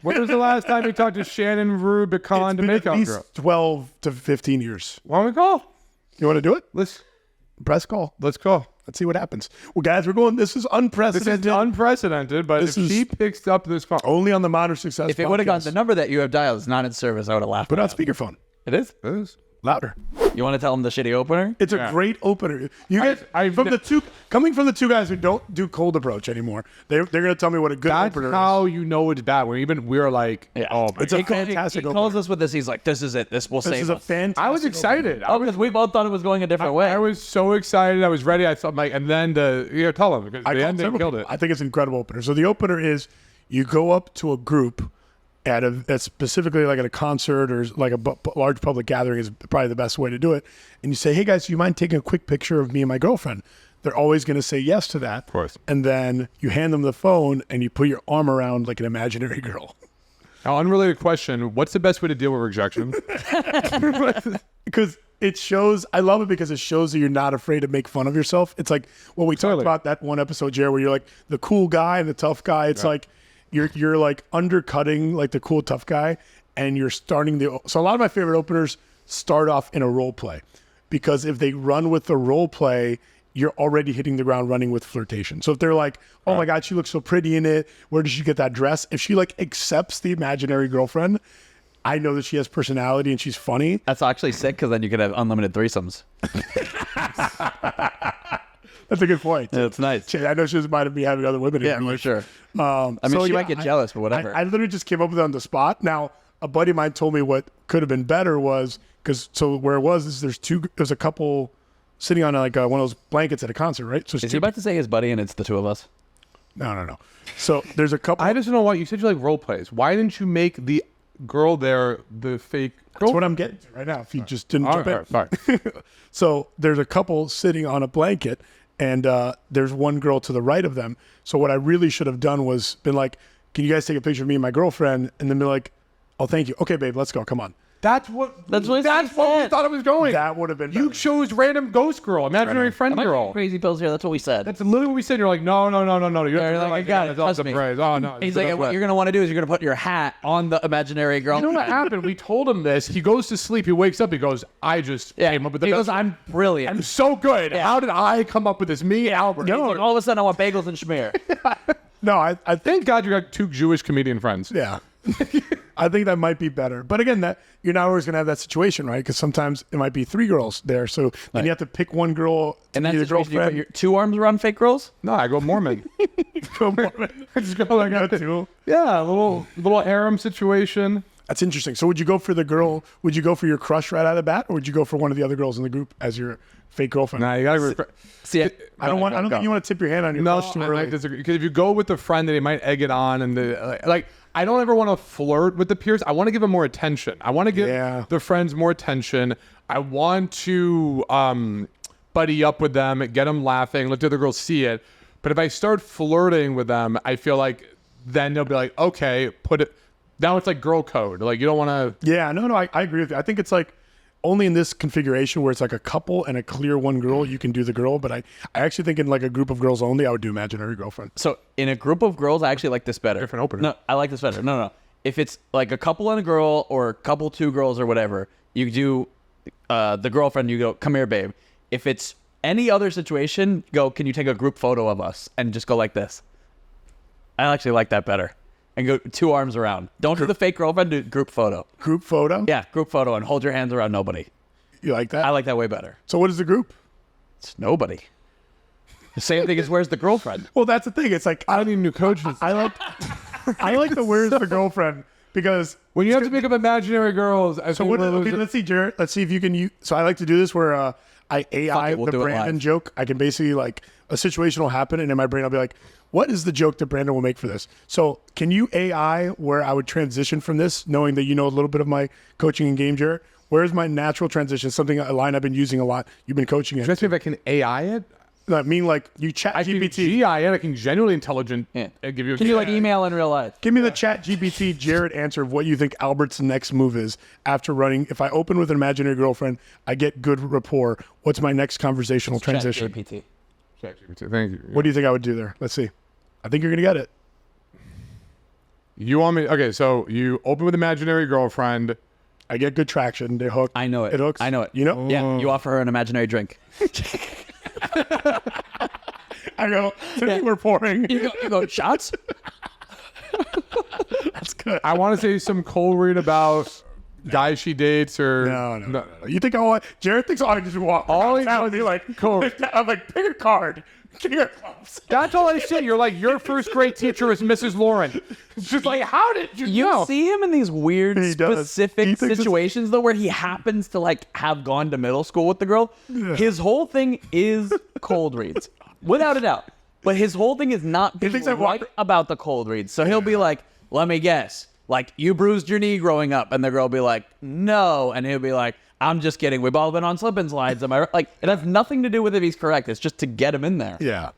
When was the last time you talked to Shannon Rubicon to make at out least girl? 12 to 15 years. Why don't we call? You want to do it? Let's call. Let's call. Let's see what happens. Well, guys, we're going. This is unprecedented. This is unprecedented, but if she picks up this phone, only on the Modern Success. If it would have gone the number that you have dialed is not in service, I would have laughed. Put on speakerphone. It is? it is. Louder. You want to tell them the shitty opener? It's a great opener. You guys, coming from the two guys who don't do cold approach anymore, they're going to tell me what a good That's opener how is. you know it's bad. We're like, oh my It's a God. fantastic He opener. calls us with this. He's like, this is it. This will This save is a us. fantastic. I was excited. Oh, because we both thought it was going a different way. I was so excited. I was ready. I thought, like, and then tell them because the ending killed it. I think it's an incredible opener. So the opener is you go up to a group at specifically like at a concert or like a large public gathering is probably the best way to do it. And you say, hey guys, do you mind taking a quick picture of me and my girlfriend? They're always going to say yes to that. Of course. And then you hand them the phone and you put your arm around like an imaginary girl. Now, unrelated question: what's the best way to deal with rejection? Because it shows, I love it because it shows that you're not afraid to make fun of yourself. It's like, well, we talked about that one episode, Jared, where you're like the cool guy and the tough guy. It's like, you're like undercutting like the cool tough guy, and you're starting so a lot of my favorite openers start off in a role play, because if they run with the role play, you're already hitting the ground running with flirtation. So if they're like, oh my God, she looks so pretty in it, where did she get that dress? If she like accepts the imaginary girlfriend, I know that she has personality and she's funny. That's actually sick because then you could have unlimited threesomes. That's a good point. Yeah, it's nice. I know she doesn't mind me having other women. Yeah, for sure. I mean, she might get jealous, but whatever. I literally just came up with it on the spot. Now, a buddy of mine told me what could have been better was, where it was is there's a couple sitting on like one of those blankets at a concert, right? So is he about to say his buddy and it's the two of us? No. So there's a couple. I just don't know why you said you like role plays. Why didn't you make the girl there the fake girl? That's what I'm getting to right now. If you just didn't jump in. Sorry. So there's a couple sitting on a blanket, and there's one girl to the right of them. So what I really should have done was been like, can you guys take a picture of me and my girlfriend? And then be like, oh, thank you. Okay, babe, let's go. Come on. That's what we we thought it was going. That would have been You better. chose random ghost girl, imaginary friend Am I girl. taking crazy pills here? That's what we said. That's literally what we said. You're like, no. You're like, I got it. Trust me. Oh no. He's like, what you're going to want to do is you're going to put your hat on the imaginary girl. You know what happened? We told him this. He goes to sleep. He wakes up. He goes, I just came up with the He best. goes, I'm brilliant. I'm so good. How did I come up with this? Me, Albert. He's like, all of a sudden, I want bagels and schmear. No, I think, Thank God you got two Jewish comedian friends. yeah. I think that might be better. But again, that you're not always going to have that situation, right? Because sometimes it might be three girls there. So then you have to pick one girl to And be that's the the you put girlfriend. your two arms around fake girls? No, I go Mormon. I just go like that. Too. Yeah, a little harem situation. That's interesting. So would you go for the girl? Would you go for your crush right out of the bat, or would you go for one of the other girls in the group as your fake girlfriend? Nah, you gotta. See, I don't think you want to tip your hand on your No, crush too I early. might disagree. Because if you go with the friend, then he might egg it on, and like I don't ever want to flirt with the peers. I want to give them more attention. I want to give the friends more attention. I want to buddy up with them, get them laughing, let the other girls see it. But if I start flirting with them, I feel like then they'll be like, okay, put it. Now it's like girl code. Like you don't want to. Yeah, no, I agree with you. I think it's like only in this configuration where it's like a couple and a clear one girl, you can do the girl. But I actually think in like a group of girls only, I would do imaginary girlfriend. So in a group of girls, I actually like this better. Different opener. No, I like this better. No. If it's like a couple and a girl or a couple, two girls or whatever, you do the girlfriend, you go, come here, babe. If it's any other situation, go, can you take a group photo of us? And just go like this. I actually like that better. And go two arms around. Don't do the fake girlfriend, do group photo. Group photo? Yeah, group photo and hold your hands around nobody. You like that? I like that way better. So what is the group? It's nobody. The same thing as where's the girlfriend? Well, that's the thing. It's like I don't need new coaches. I like the where's the girlfriend because When you have to pick up imaginary girls, I so think what? we're Okay, losing- let's see, Jared. Let's see if you can use. So I like to do this where I AI we'll the do it Brandon live. joke. I can basically like a situation will happen, and in my brain I'll be like, "What is the joke that Brandon will make for this?" So can you AI where I would transition from this, knowing that you know a little bit of my coaching and game, Jared? Where's my natural transition? Something a line I've been using a lot. You've been coaching it. Just if I can AI it. I mean, like you chat I can GPT. GI it. I can genuinely intelligent. Yeah. Give you. Can you like email in real life? Give me the chat GPT Jared answer of what you think Albert's next move is after running. If I open with an imaginary girlfriend, I get good rapport. What's my next conversational transition? ChatGPT. ChatGPT. Thank you. What do you think I would do there? Let's see. I think you're going to get it. You want me? Okay, so you open with imaginary girlfriend. I get good traction. They hook. I know it. It hooks. I know it. You know? Yeah, you offer her an imaginary drink. I go, we're pouring. You go shots? That's good. I want to say some cold read about guys she dates or No. You think Jared thinks I just walk all he out and be like, cool. I'm like, pick a card. Give me your clubs. That's all I said. You're like, your first grade teacher is Mrs. Lauren. It's just like, how did you know? See him in these weird He does. specific He thinks situations though, where he happens to like have gone to middle school with the girl. Yeah. His whole thing is cold reads, without a doubt. But his whole thing is not being right about the cold reads. So he'll be like, let me guess. Like, you bruised your knee growing up. And the girl will be like, no. And he'll be like, I'm just kidding. We've all been on slip and slides. Am I right? Like, it has nothing to do with if he's correct. It's just to get him in there. Yeah.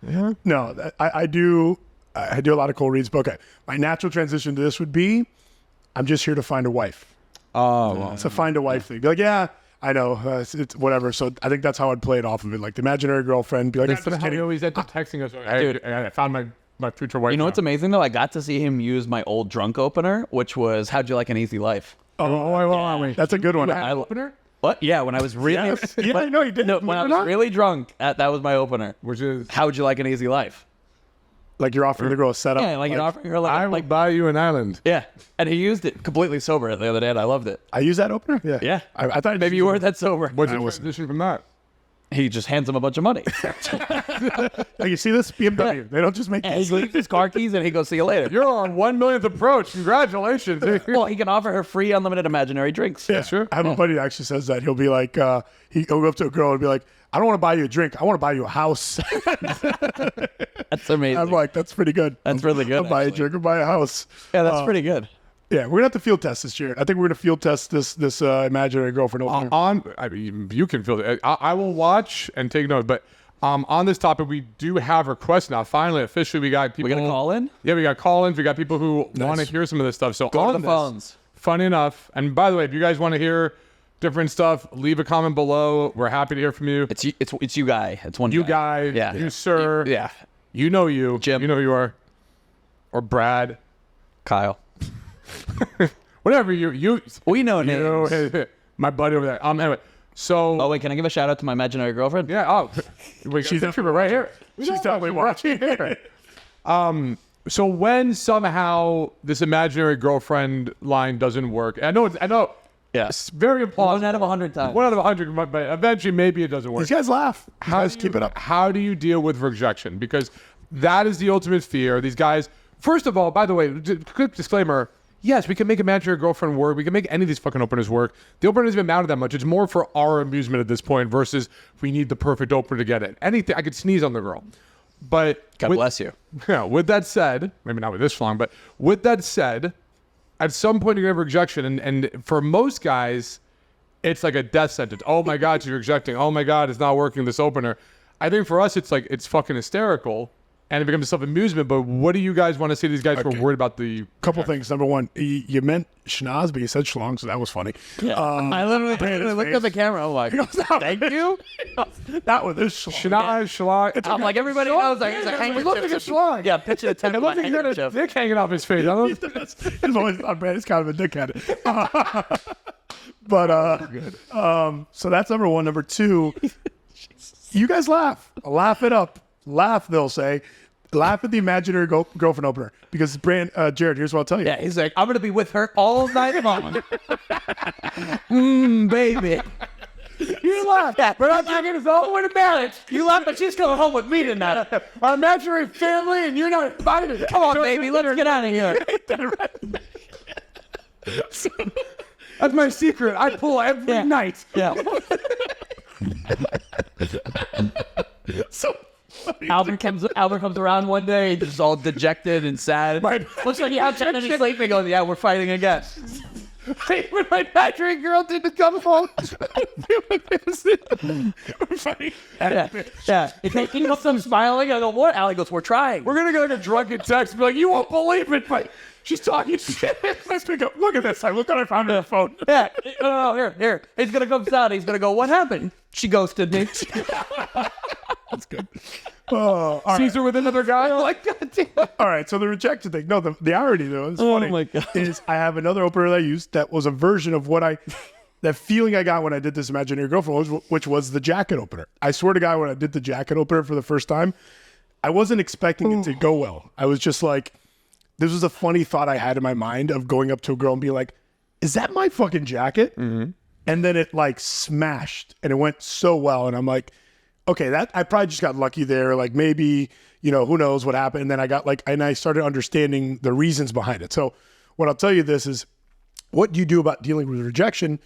No, I do a lot of cold reads. But okay, my natural transition to this would be, I'm just here to find a wife. Oh, well. It's a find a wife thing. Be like, yeah, I know. It's whatever. So I think that's how I'd play it off of it. Like the imaginary girlfriend. Be like, That's how he always ended up texting us. Dude, I found my future wife. You know what's amazing, though? I got to see him use my old drunk opener, which was, how'd you like an easy life? That's a good one. Opener? What? Yeah, when I was really... Yes. Yeah, I know you did. No, when I was really drunk, that was my opener. Which is... How would you like an easy life? Like you're offering the girl a setup. Yeah, like you're offering her I will buy you an island. Yeah, and he used it completely sober the other day, and I loved it. I use that opener? Yeah. Yeah. I thought Maybe you weren't that sober. What's the transition from that? He just hands him a bunch of money. Like, you see this? BMW. They don't just make And he leaves his car keys, and he goes, see you later. You're on 1 millionth approach. Congratulations. Well, he can offer her free unlimited imaginary drinks. Yeah, sure. I have a buddy that actually says that. He'll be like, he'll go up to a girl and be like, I don't want to buy you a drink. I want to buy you a house. That's amazing. I'm like, that's pretty good. That's really good, I'll buy a actually. drink or buy a house. Yeah, that's pretty good. Yeah, we're gonna have to field test this year. I think we're gonna field test this imaginary girlfriend opener. I mean, you can feel it. I will watch and take note. But on this topic, we do have requests now. Finally, officially, we got people. We got a call in? Yeah, we got call-ins. We got people who want to hear some of this stuff. So Go on to the phones. Funny enough. And by the way, if you guys want to hear different stuff, leave a comment below. We're happy to hear from you. It's you guy. It's one You guy. Yeah. You sir. Yeah. You know you. Jim. You know who you are. Or Brad. Kyle. Whatever you. We know You names. know, my buddy over there. Anyway. So. Oh, wait, can I give a shout out to my imaginary girlfriend? Yeah. Oh, wait, she's right here. She's definitely watching here. So when somehow this imaginary girlfriend line doesn't work, I know. Yeah. It's very implausible. 1 out of 100 times. 1 out of 100, but eventually maybe it doesn't work. These guys laugh. You guys keep it up. How do you deal with rejection? Because that is the ultimate fear. These guys. First of all, by the way, quick disclaimer. Yes, we can make imaginary girlfriend work. We can make any of these fucking openers work. The opener doesn't even matter that much. It's more for our amusement at this point versus we need the perfect opener to get it. Anything. I could sneeze on the girl. But God bless you. Yeah, with that said, maybe not with this long, but with that said, at some point you're gonna have rejection, and for most guys, it's like a death sentence. Oh my God, she's rejecting. Oh my God, it's not working, this opener. I think for us, it's like, it's fucking hysterical, and it becomes self-amusement, but what do you guys want to see these guys who are worried about the... Couple things. Number one, you meant schnoz, but you said schlong, so that was funny. Yeah. I literally looked at the camera. I'm like, thank you. That was this schlong. Schlag. I'm like, everybody knows. Like, It looks like a schlag. Yeah, pitch it a 10 It looks like he's got a dick hanging off his face. He's always not bad. He's kind of a dickhead. So that's number one. Number two, you guys laugh. Laugh it up. Laugh, they'll say. Laugh at the imaginary girlfriend opener. Because Jared, here's what I'll tell you. Yeah, he's like, I'm going to be with her all night long. Baby. You laugh. Yeah. We're not talking this all the way to marriage. You laugh, but she's coming home with me tonight. Our imaginary family, and you're not invited. Come on, baby, let's get out of here. That's my secret. I pull every night. Yeah. So Albert comes around one day, just all dejected and sad. Looks like he had and he's sleeping. Goes, yeah, we're fighting again. When my imaginary girl didn't come home. we're funny. Yeah. He goes, I'm smiling. I go, what? Allie goes, we're trying. We're gonna go to a drunken text and be like, you won't believe it, but she's talking shit. Let's pick up. Look at this. I look what I found on the phone. Yeah. No, here. He's gonna come out. He's gonna go, what happened? She ghosted me. That's good. Oh, all Caesar with another guy. Like, God damn. All right, so the rejection thing. No, the irony though is funny. Oh my God. Is I have another opener that I used that was a version of what that feeling I got when I did this Imaginary Girlfriend, which was the jacket opener. I swear to God, when I did the jacket opener for the first time, I wasn't expecting it to go well. I was just like, this was a funny thought I had in my mind of going up to a girl and being like, is that my fucking jacket? Mm-hmm. And then it like smashed and it went so well. And I'm like, okay, that I probably just got lucky there. Like maybe, who knows what happened. And then I got and I started understanding the reasons behind it. So what I'll tell you this is what you do about dealing with rejection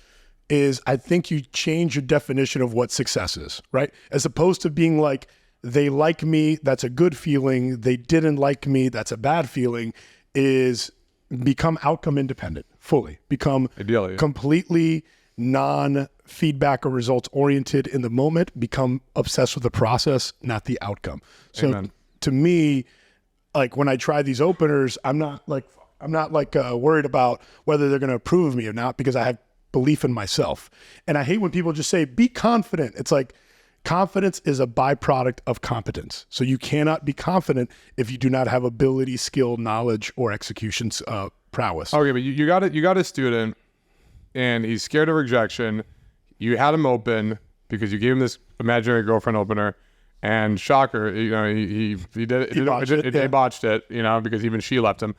is I think you change your definition of what success is, right? As opposed to being like, they like me, that's a good feeling. They didn't like me, that's a bad feeling, is become outcome independent, fully. Become ideally completely non-feedback or results oriented in the moment, become obsessed with the process, not the outcome. So Amen. To me, like when I try these openers, I'm not worried about whether they're going to approve of me or not, because I have belief in myself. And I hate when people just say, be confident. It's like, confidence is a byproduct of competence. So you cannot be confident if you do not have ability, skill, knowledge, or execution prowess. Okay, but you got a student, and he's scared of rejection. You had him open because you gave him this Imaginary Girlfriend opener, and shocker, he did it. They botched it, because even she left him.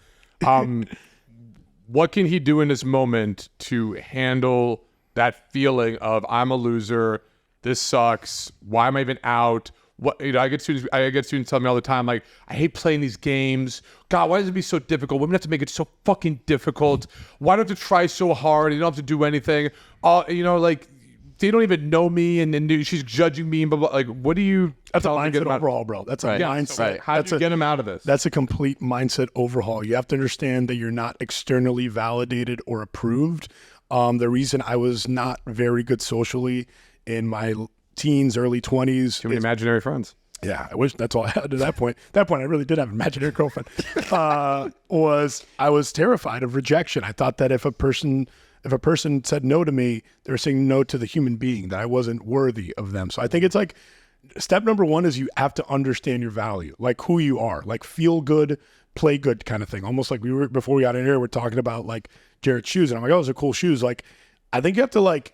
What can he do in this moment to handle that feeling of I'm a loser? This sucks. Why am I even out? What I get students tell me all the time, like, I hate playing these games. God, why does it be so difficult? Women have to make it so fucking difficult. Why do I have to try so hard? You don't have to do anything. Like, they don't even know me, and she's judging me. But like, what do you? That's a mindset overhaul, bro. That's a mindset. Right. How do you get him out of this? That's a complete mindset overhaul. You have to understand that you're not externally validated or approved. The reason I was not very good socially in my teens, early 20s. Too many imaginary friends. Yeah, I wish that's all I had at that point. At that point, I really did have an imaginary girlfriend. I was terrified of rejection. I thought that if a person said no to me, they were saying no to the human being, that I wasn't worthy of them. So I think it's like, step number one is you have to understand your value, like who you are, like feel good, play good kind of thing. Almost like before we got in here, we're talking about like Jared's shoes. And I'm like, oh, those are cool shoes. Like, I think you have to like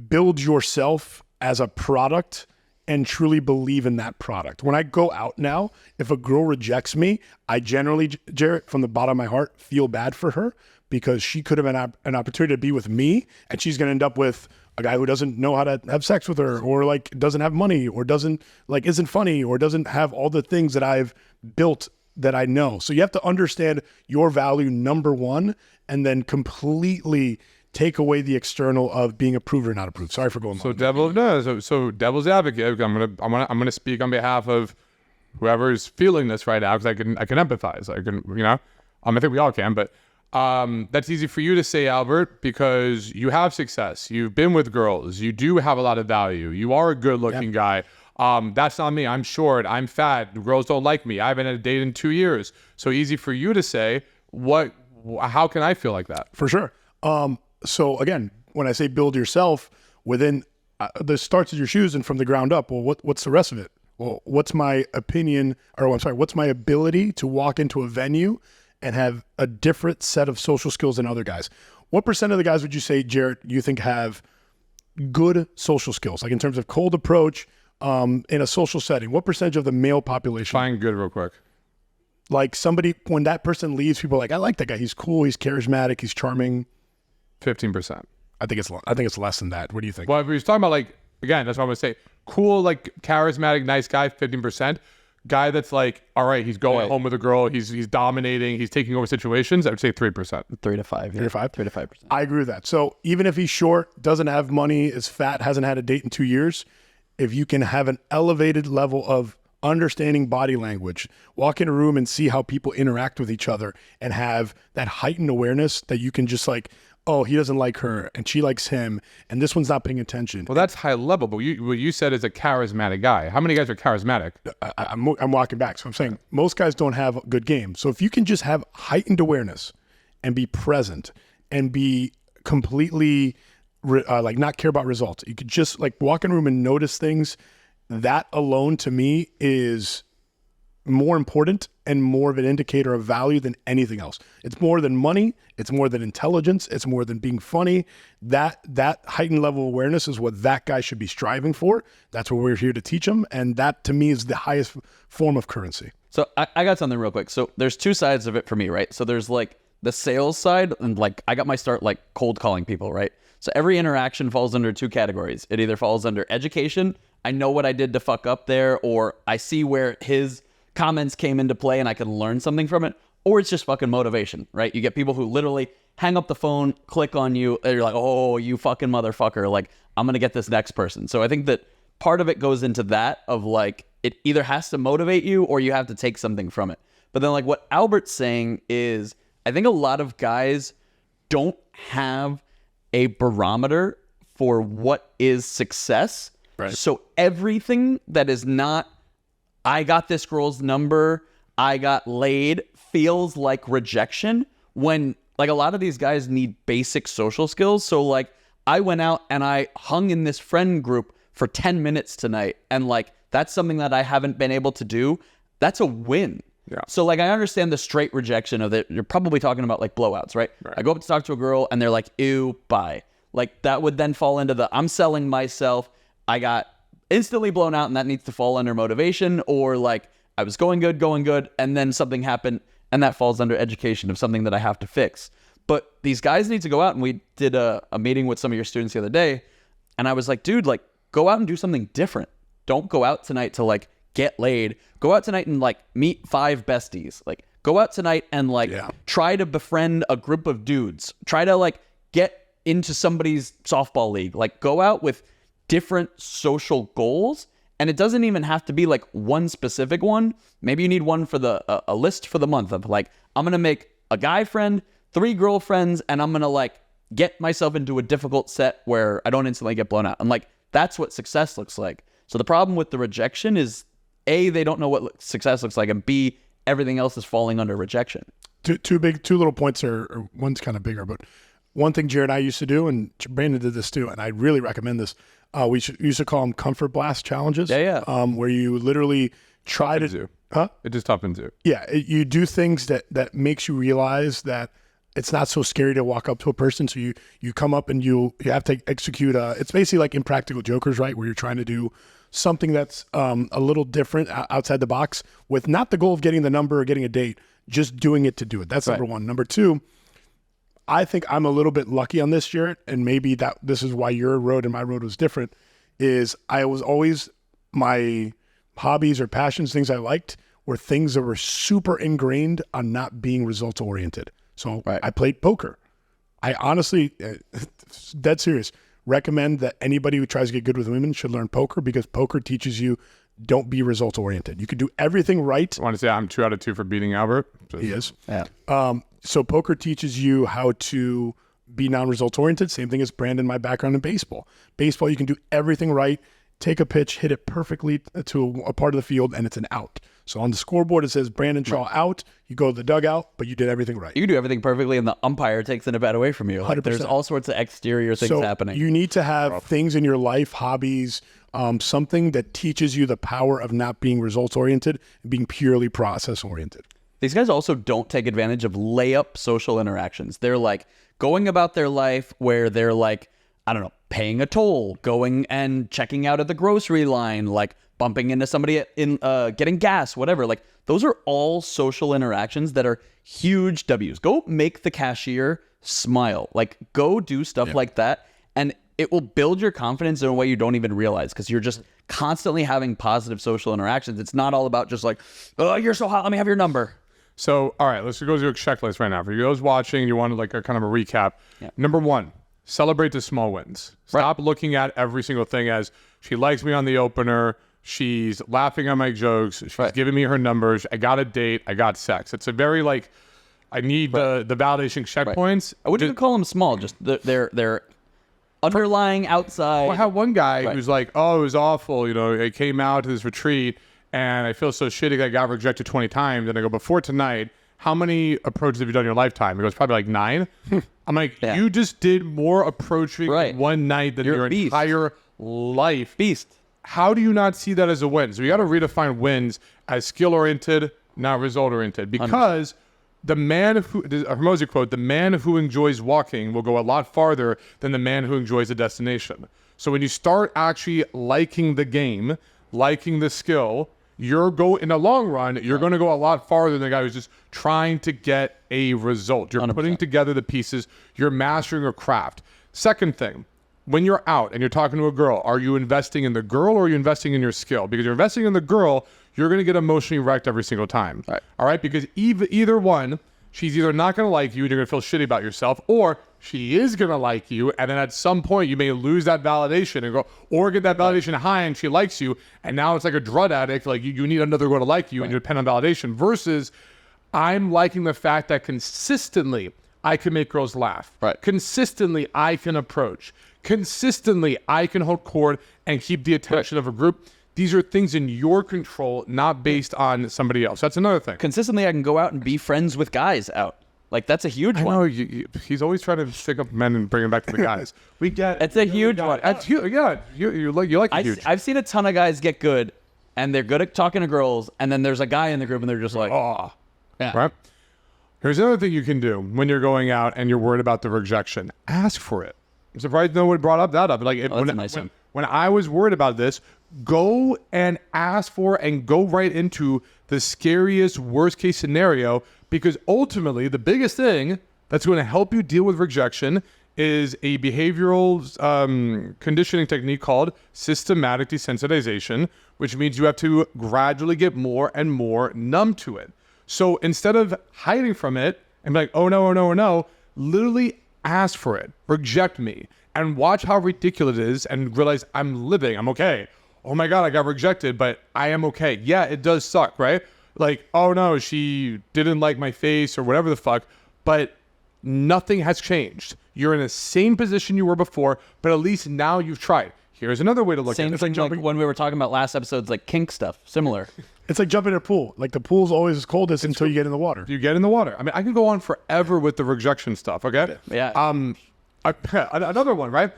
build yourself as a product and truly believe in that product. When I go out now, if a girl rejects me, I generally, Jared, from the bottom of my heart, feel bad for her, because she could have an opportunity to be with me, and she's going to end up with a guy who doesn't know how to have sex with her, or like doesn't have money, or doesn't like isn't funny, or doesn't have all the things that I've built that I know. So you have to understand your value, number one, and then completely take away the external of being approved or not approved. Sorry for going so long. So devil's advocate. I'm gonna speak on behalf of whoever's feeling this right now, because I can empathize. I can I think we all can, but that's easy for you to say, Albert, because you have success. You've been with girls. You do have a lot of value. You are a good-looking guy. That's not me. I'm short. I'm fat. Girls don't like me. I haven't had a date in 2 years. So easy for you to say. How can I feel like that? For sure. So again, when I say build yourself within the starts of your shoes and from the ground up, well, what's the rest of it? Well, what's my opinion, what's my ability to walk into a venue and have a different set of social skills than other guys? What percent of the guys would you say, Jared, you think have good social skills? Like in terms of cold approach, in a social setting, what percentage of the male population? Find good real quick. Like somebody, when that person leaves, people are like, I like that guy. He's cool. He's charismatic. He's charming. 15%. I think it's less than that. What do you think? Well, if we're talking about, like, again, that's what I'm gonna say. Cool, like charismatic, nice guy, 15%. Guy that's like, all right, he's going home with a girl. He's dominating. He's taking over situations. I would say 3%. 3 to 5. 3 to 5? 3 to 5%. I agree with that. So even if he's short, doesn't have money, is fat, hasn't had a date in 2 years, if you can have an elevated level of understanding body language, walk in a room and see how people interact with each other, and have that heightened awareness that you can just like, oh, he doesn't like her and she likes him and this one's not paying attention. Well, that's high level, but what you said is a charismatic guy. How many guys are charismatic? I'm walking back. So I'm saying most guys don't have a good game. So if you can just have heightened awareness and be present and be completely like not care about results, you could just like walk in a room and notice things that alone to me is more important and more of an indicator of value than anything else. It's more than money. It's more than intelligence. It's more than being funny. That heightened level of awareness is what that guy should be striving for. That's what we're here to teach him. And that to me is the highest form of currency. So I got something real quick. So there's two sides of it for me, right? So there's like the sales side, and like I got my start like cold calling people, right? So every interaction falls under two categories. It either falls under education. I know what I did to fuck up there, or I see where his comments came into play and I can learn something from it, or it's just fucking motivation, right? You get people who literally hang up the phone, click on you, and you're like, oh, you fucking motherfucker. Like, I'm going to get this next person. So I think that part of it goes into that of like, it either has to motivate you or you have to take something from it. But then like what Albert's saying is, I think a lot of guys don't have a barometer for what is success. Right. So everything that is not, I got this girl's number, I got laid, feels like rejection, when like a lot of these guys need basic social skills. So like I went out and I hung in this friend group for 10 minutes tonight, and like that's something that I haven't been able to do. That's a win. Yeah. So like I understand the straight rejection of it. You're probably talking about like blowouts, right? I go up to talk to a girl and they're like, ew, bye. Like that would then fall into the I'm selling myself. I got instantly blown out, and that needs to fall under motivation, or like I was going good, and then something happened, and that falls under education of something that I have to fix. But these guys need to go out, and we did a meeting with some of your students the other day, and I was like, dude, like go out and do something different. Don't go out tonight to like get laid. Go out tonight and like meet 5 besties. Like go out tonight and like try to befriend a group of dudes. Try to like get into somebody's softball league. Like go out with different social goals, and it doesn't even have to be like one specific one. Maybe you need one for the a list for the month of like, I'm gonna make a guy friend, 3 girlfriends, and I'm gonna like get myself into a difficult set where I don't instantly get blown out. And like that's what success looks like. So the problem with the rejection is A, they don't know what success looks like, and B, everything else is falling under rejection. Two little points are, or one's kind of bigger, but one thing Jared and I used to do, and Brandon did this too, and I really recommend this. We used to call them comfort blast challenges. Where you literally try to do. Huh? It just toughens you. Yeah, you do things that makes you realize that it's not so scary to walk up to a person. So you come up and you have to execute. It's basically like Impractical Jokers, right? Where you're trying to do something that's a little different outside the box, with not the goal of getting the number or getting a date, just doing it to do it. That's number one. Number two, I think I'm a little bit lucky on this, Jared, and maybe this is why your road and my road was different, is I was always, my hobbies or passions, things I liked, were things that were super ingrained on not being results oriented. So I played poker. I honestly, dead serious, recommend that anybody who tries to get good with women should learn poker, because poker teaches you don't be results oriented. You can do everything right. I want to say I'm 2 out of 2 for beating Albert. He is. Yeah. So poker teaches you how to be non-results oriented. Same thing as Brandon, my background in baseball. Baseball, you can do everything right, take a pitch, hit it perfectly to a part of the field, and it's an out. So on the scoreboard, it says Brandon Shaw out. You go to the dugout, but you did everything right. You can do everything perfectly, and the umpire takes an bet away from you. Like, there's all sorts of exterior things happening. You need to have things in your life, hobbies, something that teaches you the power of not being results oriented and being purely process oriented. These guys also don't take advantage of layup social interactions. They're like going about their life where they're like, I don't know, paying a toll, going and checking out at the grocery line, like bumping into somebody in getting gas, whatever. Like those are all social interactions that are huge W's. Go make the cashier smile. Like go do stuff like that, and it will build your confidence in a way you don't even realize, because you're just constantly having positive social interactions. It's not all about just like, oh, you're so hot, let me have your number. So, all right, let's go through a checklist right now. For you guys watching, you want like a kind of a recap. Number 1, celebrate the small wins. Stop looking at every single thing as she likes me on the opener, she's laughing at my jokes, she's giving me her numbers, I got a date, I got sex. It's a very like, I need the validation checkpoints. I wouldn't even call them small, just they're underlying outside. Well, I had one guy who's like, oh, it was awful. You know, I came out to this retreat and I feel so shitty that I got rejected 20 times. And I go, before tonight, how many approaches have you done in your lifetime? He goes, probably like 9. I'm like, you just did more approaching one night than your entire life. Beast. how do you not see that as a win? So you got to redefine wins as skill-oriented, not result-oriented. Because the man who, the Hormozy quote, the man who enjoys walking will go a lot farther than the man who enjoys a destination. So when you start actually liking the game, liking the skill, in the long run, you're going to go a lot farther than the guy who's just trying to get a result. You're 100%. Putting together the pieces. You're mastering your craft. Second thing, when you're out and you're talking to a girl, are you investing in the girl or are you investing in your skill? Because you're investing in the girl, you're going to get emotionally wrecked every single time. All right? Because either one, she's either not going to like you and you're going to feel shitty about yourself, or she is going to like you, and then at some point you may lose that validation and go, or get that validation high and she likes you, and now it's like a drug addict, like you need another girl to like you and you depend on validation, versus I'm liking the fact that consistently I can make girls laugh. Consistently I can approach. Consistently I can hold court and keep the attention of a group. These are things in your control, not based on somebody else. That's another thing. Consistently I can go out and be friends with guys out. Like, that's a huge one. I know, he's always trying to stick up men and bring them back to the guys. We get it's a huge one. That's huge. Yeah, you like huge. I've seen a ton of guys get good, and they're good at talking to girls, and then there's a guy in the group, and they're just like, oh, yeah. Right. Here's another thing you can do when you're going out and you're worried about the rejection. Ask for it. I'm surprised no one brought that up. Like, when I was worried about this, go and ask for and go right into the scariest, worst case scenario, because ultimately the biggest thing that's going to help you deal with rejection is a behavioral conditioning technique called systematic desensitization, which means you have to gradually get more and more numb to it. So instead of hiding from it and be like, oh no, oh no, oh no, literally ask for it, reject me, and watch how ridiculous it is and realize I'm living, I'm okay. Oh my God, I got rejected, but I am okay. Yeah, it does suck, right? Like, oh no, she didn't like my face or whatever the fuck, but nothing has changed. You're in the same position you were before, but at least now you've tried. Here's another way to look at it. It's like jumping, when we were talking about last episode's like kink stuff, similar. It's like jumping in a pool. Like the pool's always coldest until you get in the water. You get in the water. I mean, I can go on forever with the rejection stuff, okay? Yeah. Another one, right?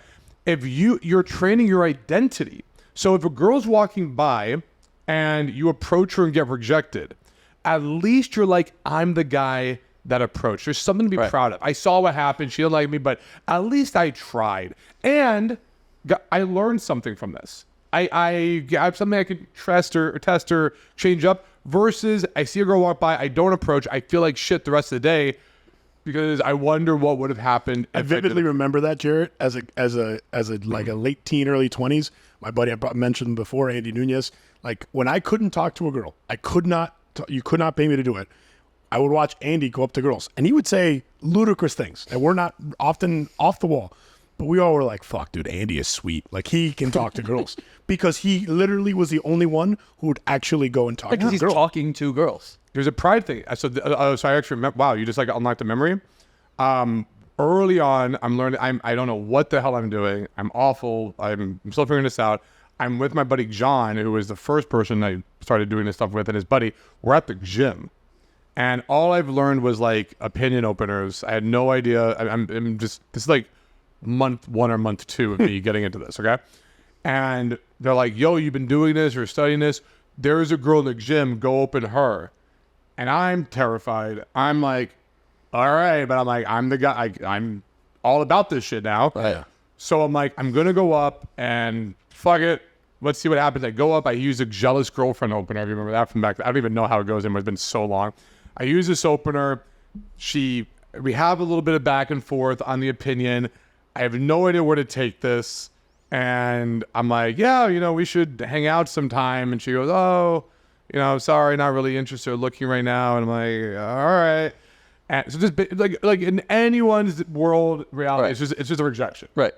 If you're training your identity. So if a girl's walking by and you approach her and get rejected, at least you're like, I'm the guy that approached. There's something to be proud of. I saw what happened. She didn't like me, but at least I tried. And I learned something from this. I have something I could test or change up, versus I see a girl walk by, I don't approach, I feel like shit the rest of the day because I wonder what would have happened. I vividly remember that, Jarrett, as a like a late teen, early 20s. My buddy I mentioned before, Andy Nunez. Like when I couldn't talk to a girl, you could not pay me to do it. I would watch Andy go up to girls, and he would say ludicrous things that were not often off the wall. But we all were like, fuck, dude, Andy is sweet. Like, he can talk to girls. Because he literally was the only one who would actually go and talk to girls. Because he's talking to girls. There's a pride thing. So I actually remember, wow, you just like unlocked the memory. Early on, I'm learning, I don't know what the hell I'm doing. I'm awful. I'm still figuring this out. I'm with my buddy John, who was the first person I started doing this stuff with, and his buddy. We're at the gym. And all I've learned was like opinion openers. I had no idea. I'm just, this is like month 1 or month 2 of me getting into this, okay? And they're like, yo, you've been doing this or studying this. There's a girl in the gym, go open her. And I'm terrified. I'm like, all right, but I'm like, I'm the guy, I'm all about this shit now. Right. So I'm like, I'm gonna go up and fuck it. Let's see what happens. I go up, I use a jealous girlfriend opener. If you remember that from back then. I don't even know how it goes anymore. It's been so long. I use this opener. We have a little bit of back and forth on the opinion. I have no idea where to take this. And I'm like, yeah, we should hang out sometime. And she goes, oh, sorry, not really interested, looking right now. And I'm like, all right. And so just like in anyone's world reality, it's just a rejection. Right.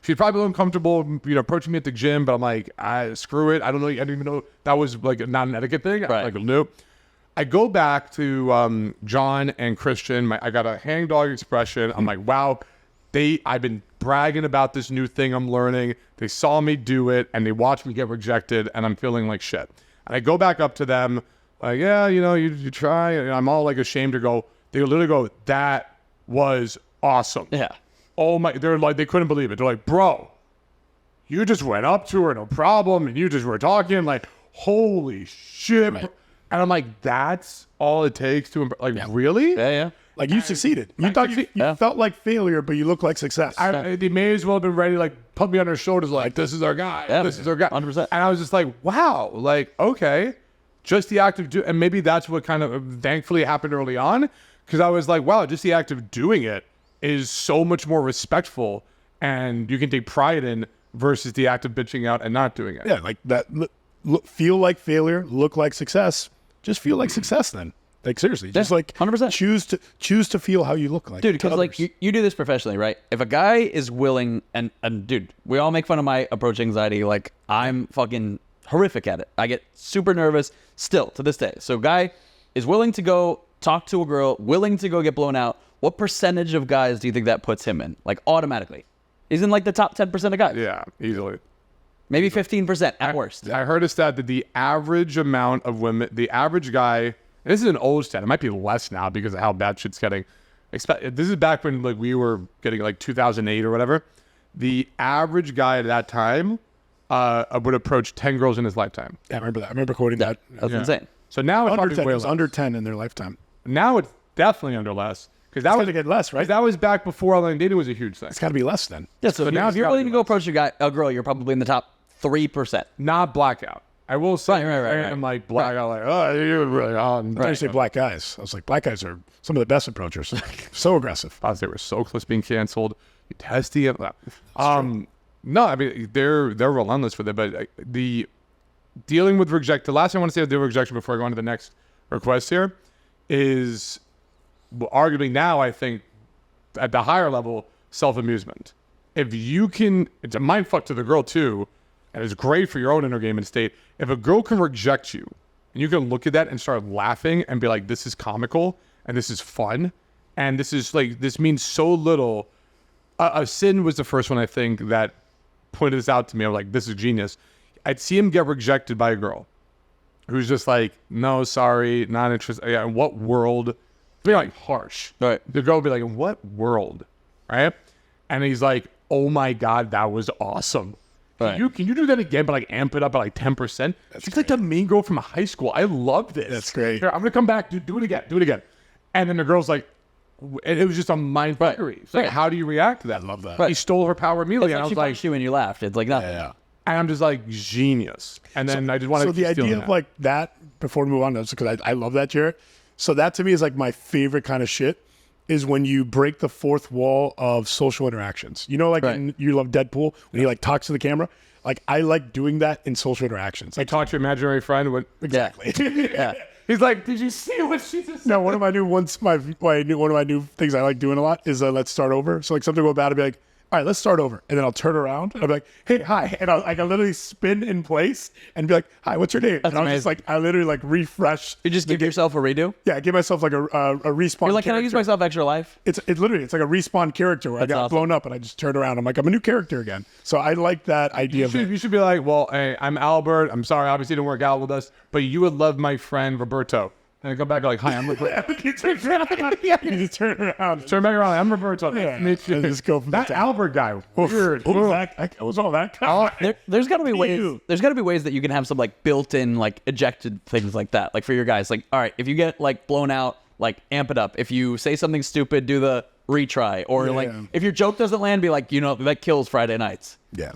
She's probably uncomfortable, approaching me at the gym, but I'm like, screw it. I don't even know that was like not an etiquette thing. Right. I'm like, nope. I go back to John and Christian. I got a hangdog expression. I'm like, wow. I've been bragging about this new thing I'm learning. They saw me do it, and they watched me get rejected, and I'm feeling like shit. And I go back up to them, like, yeah, you try. And I'm all like ashamed to go. They literally go, that was awesome. Yeah. Oh my, they're like, they couldn't believe it. They're like, bro, you just went up to her, no problem, and you just were talking like, holy shit. Right. And I'm like, that's all it takes to really? Yeah. Like you succeeded. You thought you felt like failure, but you look like success. They may as well have been ready, like put me on their shoulders, like this is our guy. Yeah, this is our guy. 100%. And I was just like, wow, like okay, just the act of and maybe that's what kind of thankfully happened early on, because I was like, wow, just the act of doing it is so much more respectful, and you can take pride in versus the act of bitching out and not doing it. Yeah, like that. Feel like failure, look like success. Just feel like success then. Like seriously, just like 100%. choose to feel how you look like. Dude, because like you do this professionally, right? If a guy is willing, and dude, we all make fun of my approach anxiety. Like I'm fucking horrific at it. I get super nervous still to this day. So guy is willing to go talk to a girl, willing to go get blown out. What percentage of guys do you think that puts him in? Like automatically. He's in like the top 10% of guys. Yeah, easily. Maybe 15% at worst. I heard a stat that the average amount of women, the average guy, and this is an old stat, it might be less now because of how bad shit's getting. This is back when like we were getting like 2008 or whatever. The average guy at that time would approach 10 girls in his lifetime. Yeah, I remember that. I remember quoting that. That's insane. So now it's under 10, it was under 10 in their lifetime. Now it's definitely under less. Because that was to get less, right? That was back before online dating was a huge thing. It's got to be less then. Yeah, so now if you're willing to go approach a girl, you're probably in the top 3%. Not blackout. I will say, right. I'm like blackout, like, oh, you're really on. Right. I say black guys. I was like, black guys are some of the best approachers. So aggressive. They were so close to being canceled. You testy it. No, I mean they're relentless with it. But the dealing with rejection. The last thing I want to say about rejection before I go on to the next request here is, well, arguably now I think at the higher level, self-amusement. If you can, it's a mind fuck to the girl too, and it's great for your own entertainment state. If a girl can reject you, and you can look at that and start laughing and be like, this is comical, and this is fun, and this is like, this means so little. Sin was the first one I think that pointed this out to me. I was like, this is genius. I'd see him get rejected by a girl who's just like, no, sorry, not interested. Yeah, in what world? Be like harsh. Right. The girl would be like, in what world? Right? And he's like, oh my God, that was awesome. Right. Can you do that again, but like amp it up by like 10%? She's like the main girl from high school. I love this. That's great. Here, I'm gonna come back. Do it again. And then the girl's like, and it was just a mind fuckery. It's like, how do you react to that? I love that. He stole her power immediately. And I was like, she when you laughed. It's like nothing. Yeah. And I'm just like, genius. And then I just want to. So the idea of like that, before we move on, because I love that, Jared. So that to me is like my favorite kind of shit. Is when you break the fourth wall of social interactions. You know, like you love Deadpool when he like talks to the camera. Like I like doing that in social interactions. Like talk to your imaginary friend. Exactly. Yeah. He's like, did you see what she just said? No, one of my new things I like doing a lot is let's start over. So like something will go bad, I'll be like, all right, let's start over. And then I'll turn around and I'll be like, hey, hi. And I'll literally spin in place and be like, hi, what's your name? That's and I'll just like, I literally like refresh. You just give yourself a redo? Yeah, I give myself like a respawn. You're like, character. can I use myself extra life? It's literally, it's like a respawn character where I got blown up and I just turned around. I'm like, I'm a new character again. So I like that idea. You should be like, well, hey, I'm Albert. I'm sorry, obviously it didn't work out with us, but you would love my friend Roberto. And I go back like, hi, I'm Roberto. You turn around. Turn back around. I'm Roberto. Yeah. Just go from that Albert guy. Weird. That was all that. There's got to be ways. There's got to be ways that you can have some like built-in like ejected things like that. Like for your guys, like all right, if you get like blown out, like amp it up. If you say something stupid, do the retry. Or like if your joke doesn't land, be like, that kills Friday nights. Yeah.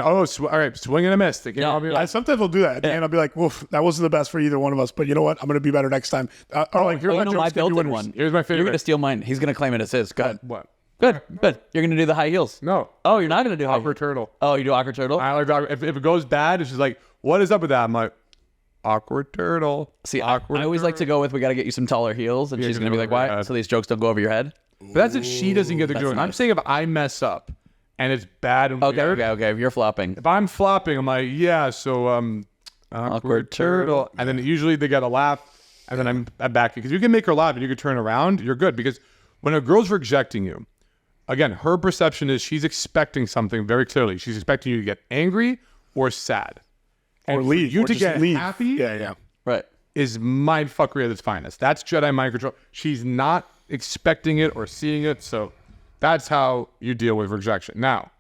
All right, swing and a miss. Sometimes I'll do that, and I'll be like, "Woof, that wasn't the best for either one of us." But you know what? I'm going to be better next time. Here's my built-in one. Here's my favorite. You're going to steal mine. He's going to claim it as his. Go ahead. What? Good. You're going to do the high heels. No. Oh, you're not going to do awkward turtle. Oh, you do awkward turtle? I like if it goes bad, it's just like, what is up with that? I'm like, awkward turtle. See, I always like to go with, we got to get you some taller heels, and she's going to be like, why? So these jokes don't go over your head. But that's if she doesn't get the joke. Nice. I'm saying if I mess up and it's bad and weird. Okay. If you're flopping. If I'm flopping, I'm like, yeah, so awkward turtle. And then usually they get a laugh, and then I'm back. Because you can make her laugh and you can turn around, you're good. Because when a girl's rejecting you, again, her perception is she's expecting something very clearly. She's expecting you to get angry or sad. Or leave. You to get happy. Yeah. Right. Is mindfuckery at its finest. That's Jedi mind control. She's not expecting it or seeing it. So that's how you deal with rejection. Now,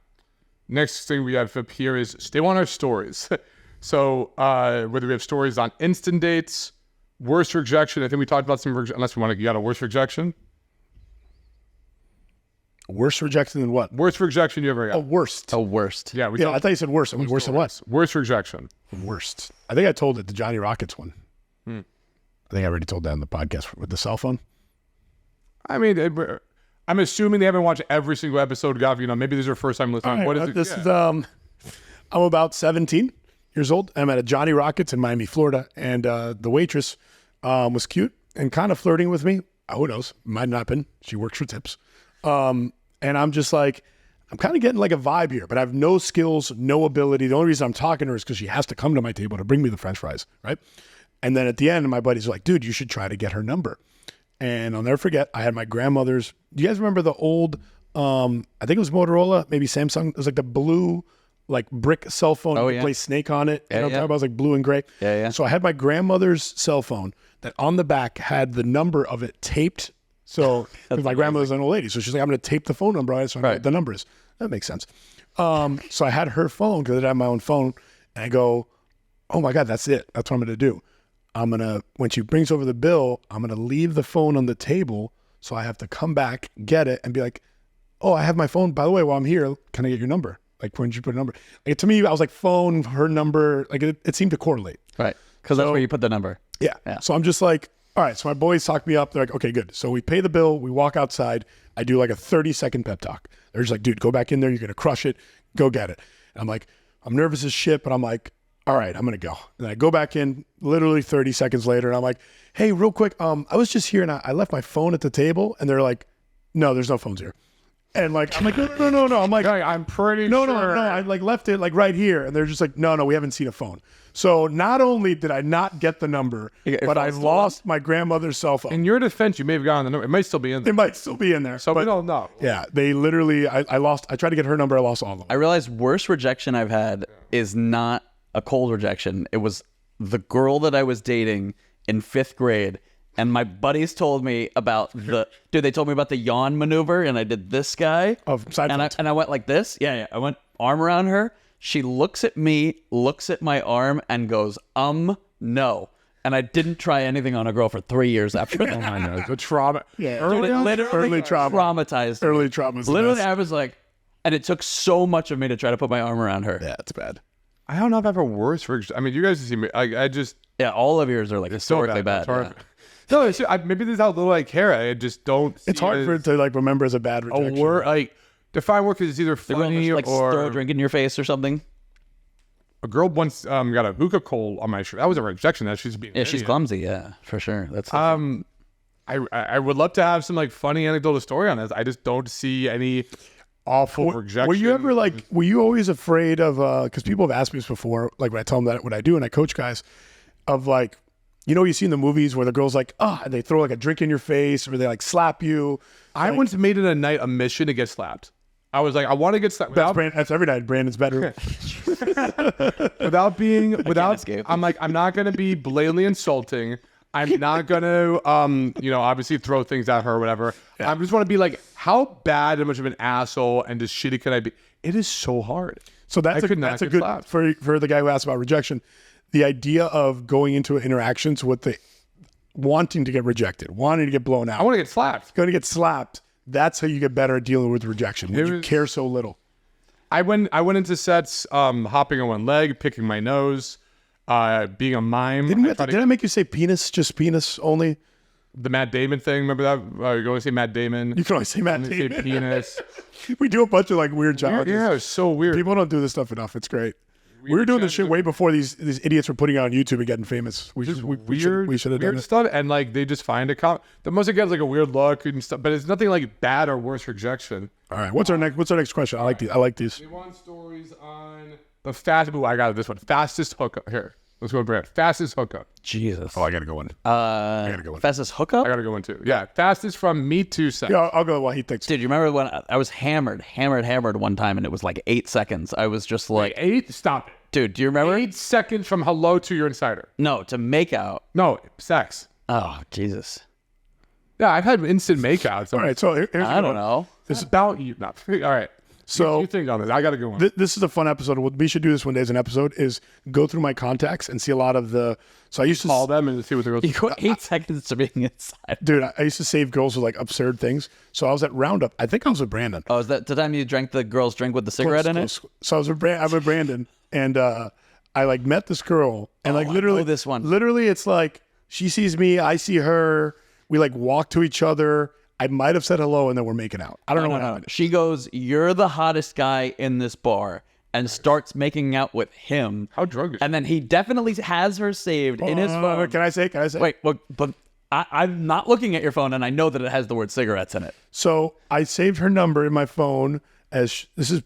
Next thing we have up here is stay on our stories. So whether we have stories on instant dates, worst rejection. I think we talked about some, unless we want to, you got a worst rejection? Worst rejection than what? Worst rejection you ever got? Oh, worst. Oh, worst. Yeah, I thought you said worst. I mean, worse than what? Worst rejection. Worst. I think I told it, the Johnny Rockets one. I think I already told that on the podcast with the cell phone. I mean, I'm assuming they haven't watched every single episode, Gav. You know, maybe this is your first time listening. Right, what is it? This is, I'm about 17 years old. I'm at a Johnny Rockets in Miami, Florida, and the waitress was cute and kind of flirting with me. Who knows? Might not have been. She works for tips. And I'm just like, I'm kind of getting like a vibe here, but I have no skills, no ability. The only reason I'm talking to her is because she has to come to my table to bring me the French fries, right? And then at the end, my buddy's like, dude, you should try to get her number. And I'll never forget, I had my grandmother's, do you guys remember the old, I think it was Motorola, maybe Samsung, it was like the blue, like brick cell phone. You could play Snake on it. You know what I'm talking about? It was like blue and gray. Yeah. So I had my grandmother's cell phone that on the back had the number of it taped. So, because my grandmother's an old lady, so she's like, I'm going to tape the phone number on it so I know what the number is. That makes sense. So I had her phone because I had my own phone, and I go, oh my God, that's it. That's what I'm going to do. I'm going to, when she brings over the bill, I'm going to leave the phone on the table, so I have to come back, get it, and be like, oh, I have my phone. By the way, while I'm here, can I get your number? Like, when did you put a number? Like, to me, I was like, phone, her number, like it seemed to correlate. Right. Because that's where you put the number. Yeah. So I'm just like, all right, so my boys talk me up. They're like, okay, good. So we pay the bill. We walk outside. I do like a 30-second pep talk. They're just like, dude, go back in there. You're going to crush it. Go get it. And I'm like, I'm nervous as shit, but I'm like, all right, I'm going to go. And I go back in literally 30 seconds later. And I'm like, hey, real quick. I was just here and I left my phone at the table. And they're like, no, there's no phones here. And like, I'm like, no. I'm like, I'm pretty sure. No. I like left it like right here. And they're just like, no, we haven't seen a phone. So not only did I not get the number, but I lost my grandmother's cell phone. In your defense, you may have gotten the number. It might still be in there. It might still be in there. So we don't know. Yeah, they literally, I lost, I tried to get her number, I lost all of them. I realized worst rejection I've had is not a cold rejection. It was the girl that I was dating in 5th grade. And my buddies told me about they told me about the yawn maneuver, and I did this guy. Of side and I went like this. Yeah. I went arm around her. She looks at me, looks at my arm, and goes, no. And I didn't try anything on a girl for 3 years after that. I know. The trauma. Yeah. Literally trauma. traumatized. Early trauma. Literally, I was like, and it took so much of me to try to put my arm around her. Yeah, it's bad. I don't know if I have a worse rejection. I mean, you guys see me. I just. Yeah, all of yours are like historically bad. Yeah. No, maybe this is how little I care. I just don't. It's hard for it to like remember as a bad rejection. A word, like define word because it's either funny like or throw a drink in your face or something. A girl once got a hookah coal on my shirt. That was a rejection. That she's being she's clumsy. Yeah, for sure. That's I would love to have some like funny anecdotal story on this. I just don't see any awful rejection. Were you ever like? Were you always afraid of? Because people have asked me this before. Like when I tell them that what I do and I coach guys, of like. You know, you see in the movies where the girl's like, and they throw like a drink in your face or they like slap you. I once made it a mission to get slapped. I was like, I want to get slapped. That's every night. Brandon's bedroom. I'm like, I'm not going to be blatantly insulting. I'm not going to, obviously throw things at her or whatever. Yeah. I just want to be like, how bad and much of an asshole and just shitty can I be? It is so hard. So that's a good, for the guy who asked about rejection. The idea of going into interactions with the wanting to get rejected, wanting to get blown out. I want to get slapped. Going to get slapped. That's how you get better at dealing with rejection. When you care so little. I went into sets hopping on one leg, picking my nose, being a mime. Did I make you say penis? Just penis only? The Matt Damon thing. Remember that? You can only say Matt Damon. You can only say Matt Damon. Say penis. We do a bunch of like weird challenges. Yeah, it's so weird. People don't do this stuff enough. It's great. We were doing this shit way before these idiots were putting it on YouTube and getting famous. We should have done it. Stuff, and like they just find the most it gets like a weird look and stuff, but it's nothing like bad or worse rejection. All right, what's our next question? I like these. We want stories on the fastest. I got this one. Fastest hookup. Here, let's go, Brad. Fastest hookup. Jesus. Oh, I gotta go one. I gotta go one. Fastest hookup. I gotta go one too. Yeah, fastest from me to sex. Yeah, I'll go while he thinks. Dude, you remember when I was hammered one time, and it was like 8 seconds. I was just like 8. Stop it. Dude, do you remember? 8 seconds from hello to your insider. No, to make out. No, sex. Oh, Jesus. Yeah, I've had instant makeouts. All right, so here's I don't know. This is about you. No. All right. So you think on this? I got to go on. This is a fun episode. What we should do this one day as an episode is go through my contacts and see a lot of the. So I used to Call them and see what they're. You go 8 seconds to being inside. Dude, I used to save girls with like absurd things. So I was at Roundup. I think I was with Brandon. Oh, is that the time you drank the girl's drink with the cigarette in it? So I was with I'm with Brandon, and I like met this girl, and like literally I know this one. Literally, it's like she sees me, I see her. We like walk to each other. I might have said hello, and then we're making out. I don't know what happened. She goes, "You're the hottest guy in this bar," and starts making out with him. How drunk is she? And then he definitely has her saved in his phone. Can I say? Wait, look, but I'm not looking at your phone, and I know that it has the word cigarettes in it. So I saved her number in my phone as this is.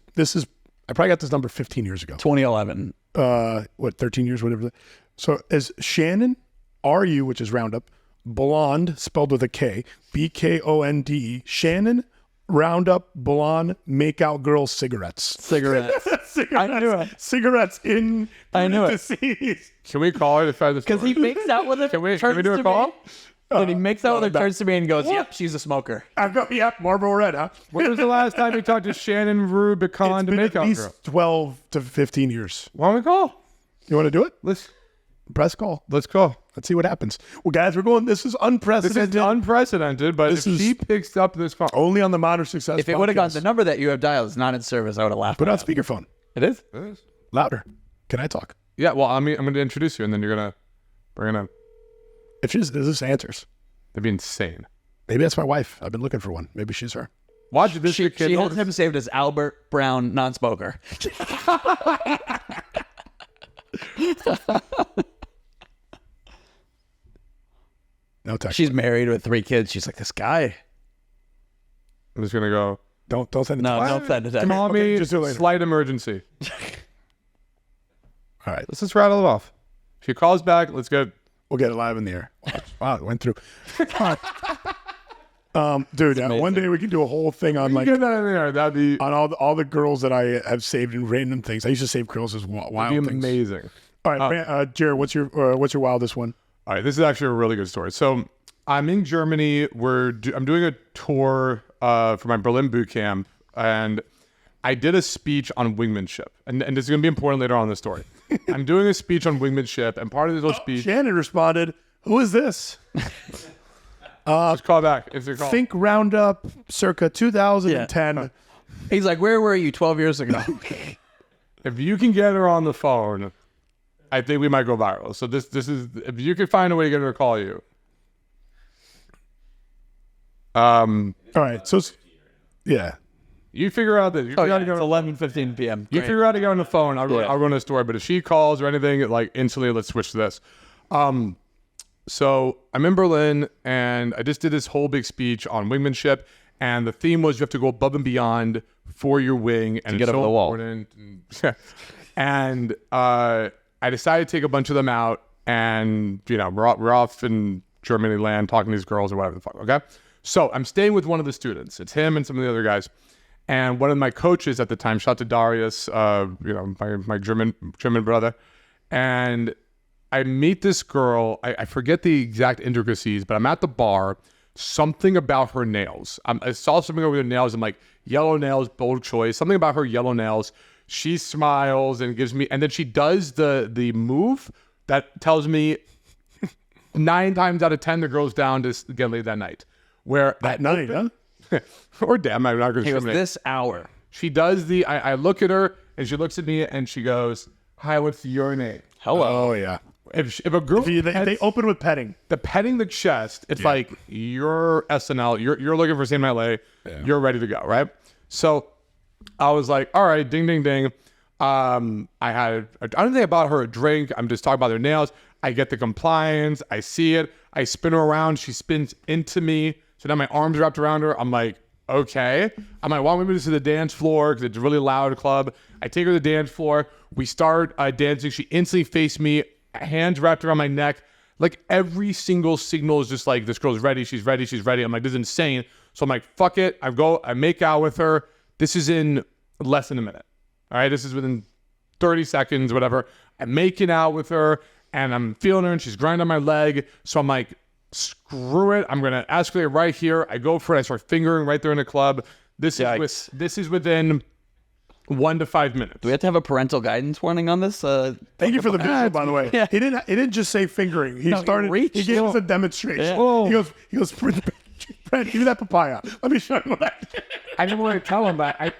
I probably got this number 15 years ago. 2011. 13 years, whatever. So as Shannon RU, which is Roundup, Blonde spelled with a K, BKONDE, Shannon Roundup Blonde Makeout Girl Cigarettes. Cigarettes. I knew it. Cigarettes in I knew it. parentheses. Can we call her to find this? Because he makes out with her. Can we do a call? Then he makes out with her, turns to me, and goes, "Yep, she's a smoker." I go, yep, Marlboro Red, huh? When was the last time you talked to Shannon Rubicon to Been make at out least girl? 12 to 15 years. Why don't we call? You want to do it? Let's Press call. call. Let's see what happens. Well, guys, we're going. This is This unprecedented. is unprecedented, but This if is- she picks up this call, only on the Modern Success. If it would have gone podcast. the number that you have dialed is not in service, I would have laughed. Put it on speakerphone. It is. Louder. Can I talk? yeah. Well, I'm going to introduce you, and then you're gonna bring it in. If she's, this answers. That'd be insane. Maybe that's my wife. I've been looking for one. Maybe she's her. Watch this. She kid. has him saved as Albert Brown, non-smoker. No text. She's married with 3 kids. She's like, this guy. I'm just gonna go. Don't send it. No, to don't send it. to Call Okay, me. just do it later. Slight emergency. All right. Let's just rattle it off. If she calls back, let's go. We'll get it live in the air. Wow, it went through. All right. Dude, one day we can do a whole thing on like Get that in there. That'd be on all the girls that I have saved in random things. I used to save girls as wild things. amazing. All right, Jared, what's your wildest one? All right, this is actually a really good story. So I'm in Germany. I'm doing a tour for my Berlin boot camp, and I did a speech on wingmanship, and this is going to be important later on in the story. I'm doing a speech on wingmanship, and part of this little speech. Shannon responded, "Who is this?" Just call back if they're calling. Think Roundup, circa 2010. He's like, where were you 12 years ago? If you can get her on the phone, I think we might go viral. So this is if you can find a way to get her to call you. All right, so yeah. You figure out that. It's 11:15 p.m. You Great. figure out to get on the phone. I'll run a story. But if she calls or anything, like instantly, let's switch to this. So I'm in Berlin, and I just did this whole big speech on wingmanship, and the theme was you have to go above and beyond for your wing, and get it's over so the wall. important. And I decided to take a bunch of them out, and we're off in Germany land talking to these girls or whatever the fuck. Okay, so I'm staying with one of the students. It's him and some of the other guys. And one of my coaches at the time, shout to Darius, my German brother, and I meet this girl. I forget the exact intricacies, but I'm at the bar. Something about her nails. I saw something over her nails. I'm like, yellow nails, bold choice. Something about her yellow nails. She smiles and gives me, and then she does the move that tells me 9 times out of 10 the girl's down to get laid that night. Where That night, huh? or damn, I'm not going to He goes, discriminate. this hour. She does I look at her and she looks at me and she goes, "Hi, what's your name?" Hello. Oh yeah. If a girl They open with petting. the petting the chest, it's like you're SNL, you're looking for Sam LA, you're ready to go, right? So I was like, all right, ding ding ding. I don't think I bought her a drink. I'm just talking about her nails. I get the compliance. I see it. I spin her around. She spins into me. So now my arms wrapped around her. I'm like, okay. I'm like, why don't we move to the dance floor? Because it's a really loud club. I take her to the dance floor. We start dancing. She instantly faced me, hands wrapped around my neck. Like every single signal is just like, this girl's ready. She's ready. She's ready. I'm like, this is insane. So I'm like, fuck it. I make out with her. This is in less than a minute. All right. This is within 30 seconds, whatever. I'm making out with her and I'm feeling her and she's grinding on my leg. So I'm like, screw it. I'm going to escalate right here. I go for it. I start fingering right there in the club. This is within 1 to 5 minutes. Do we have to have a parental guidance warning on this? Thank you for the visual, by the way. Yeah. He didn't just say fingering. He He gave us a demonstration. Yeah. He goes, Brent, give me that papaya. Let me show you that. I didn't want to tell him, but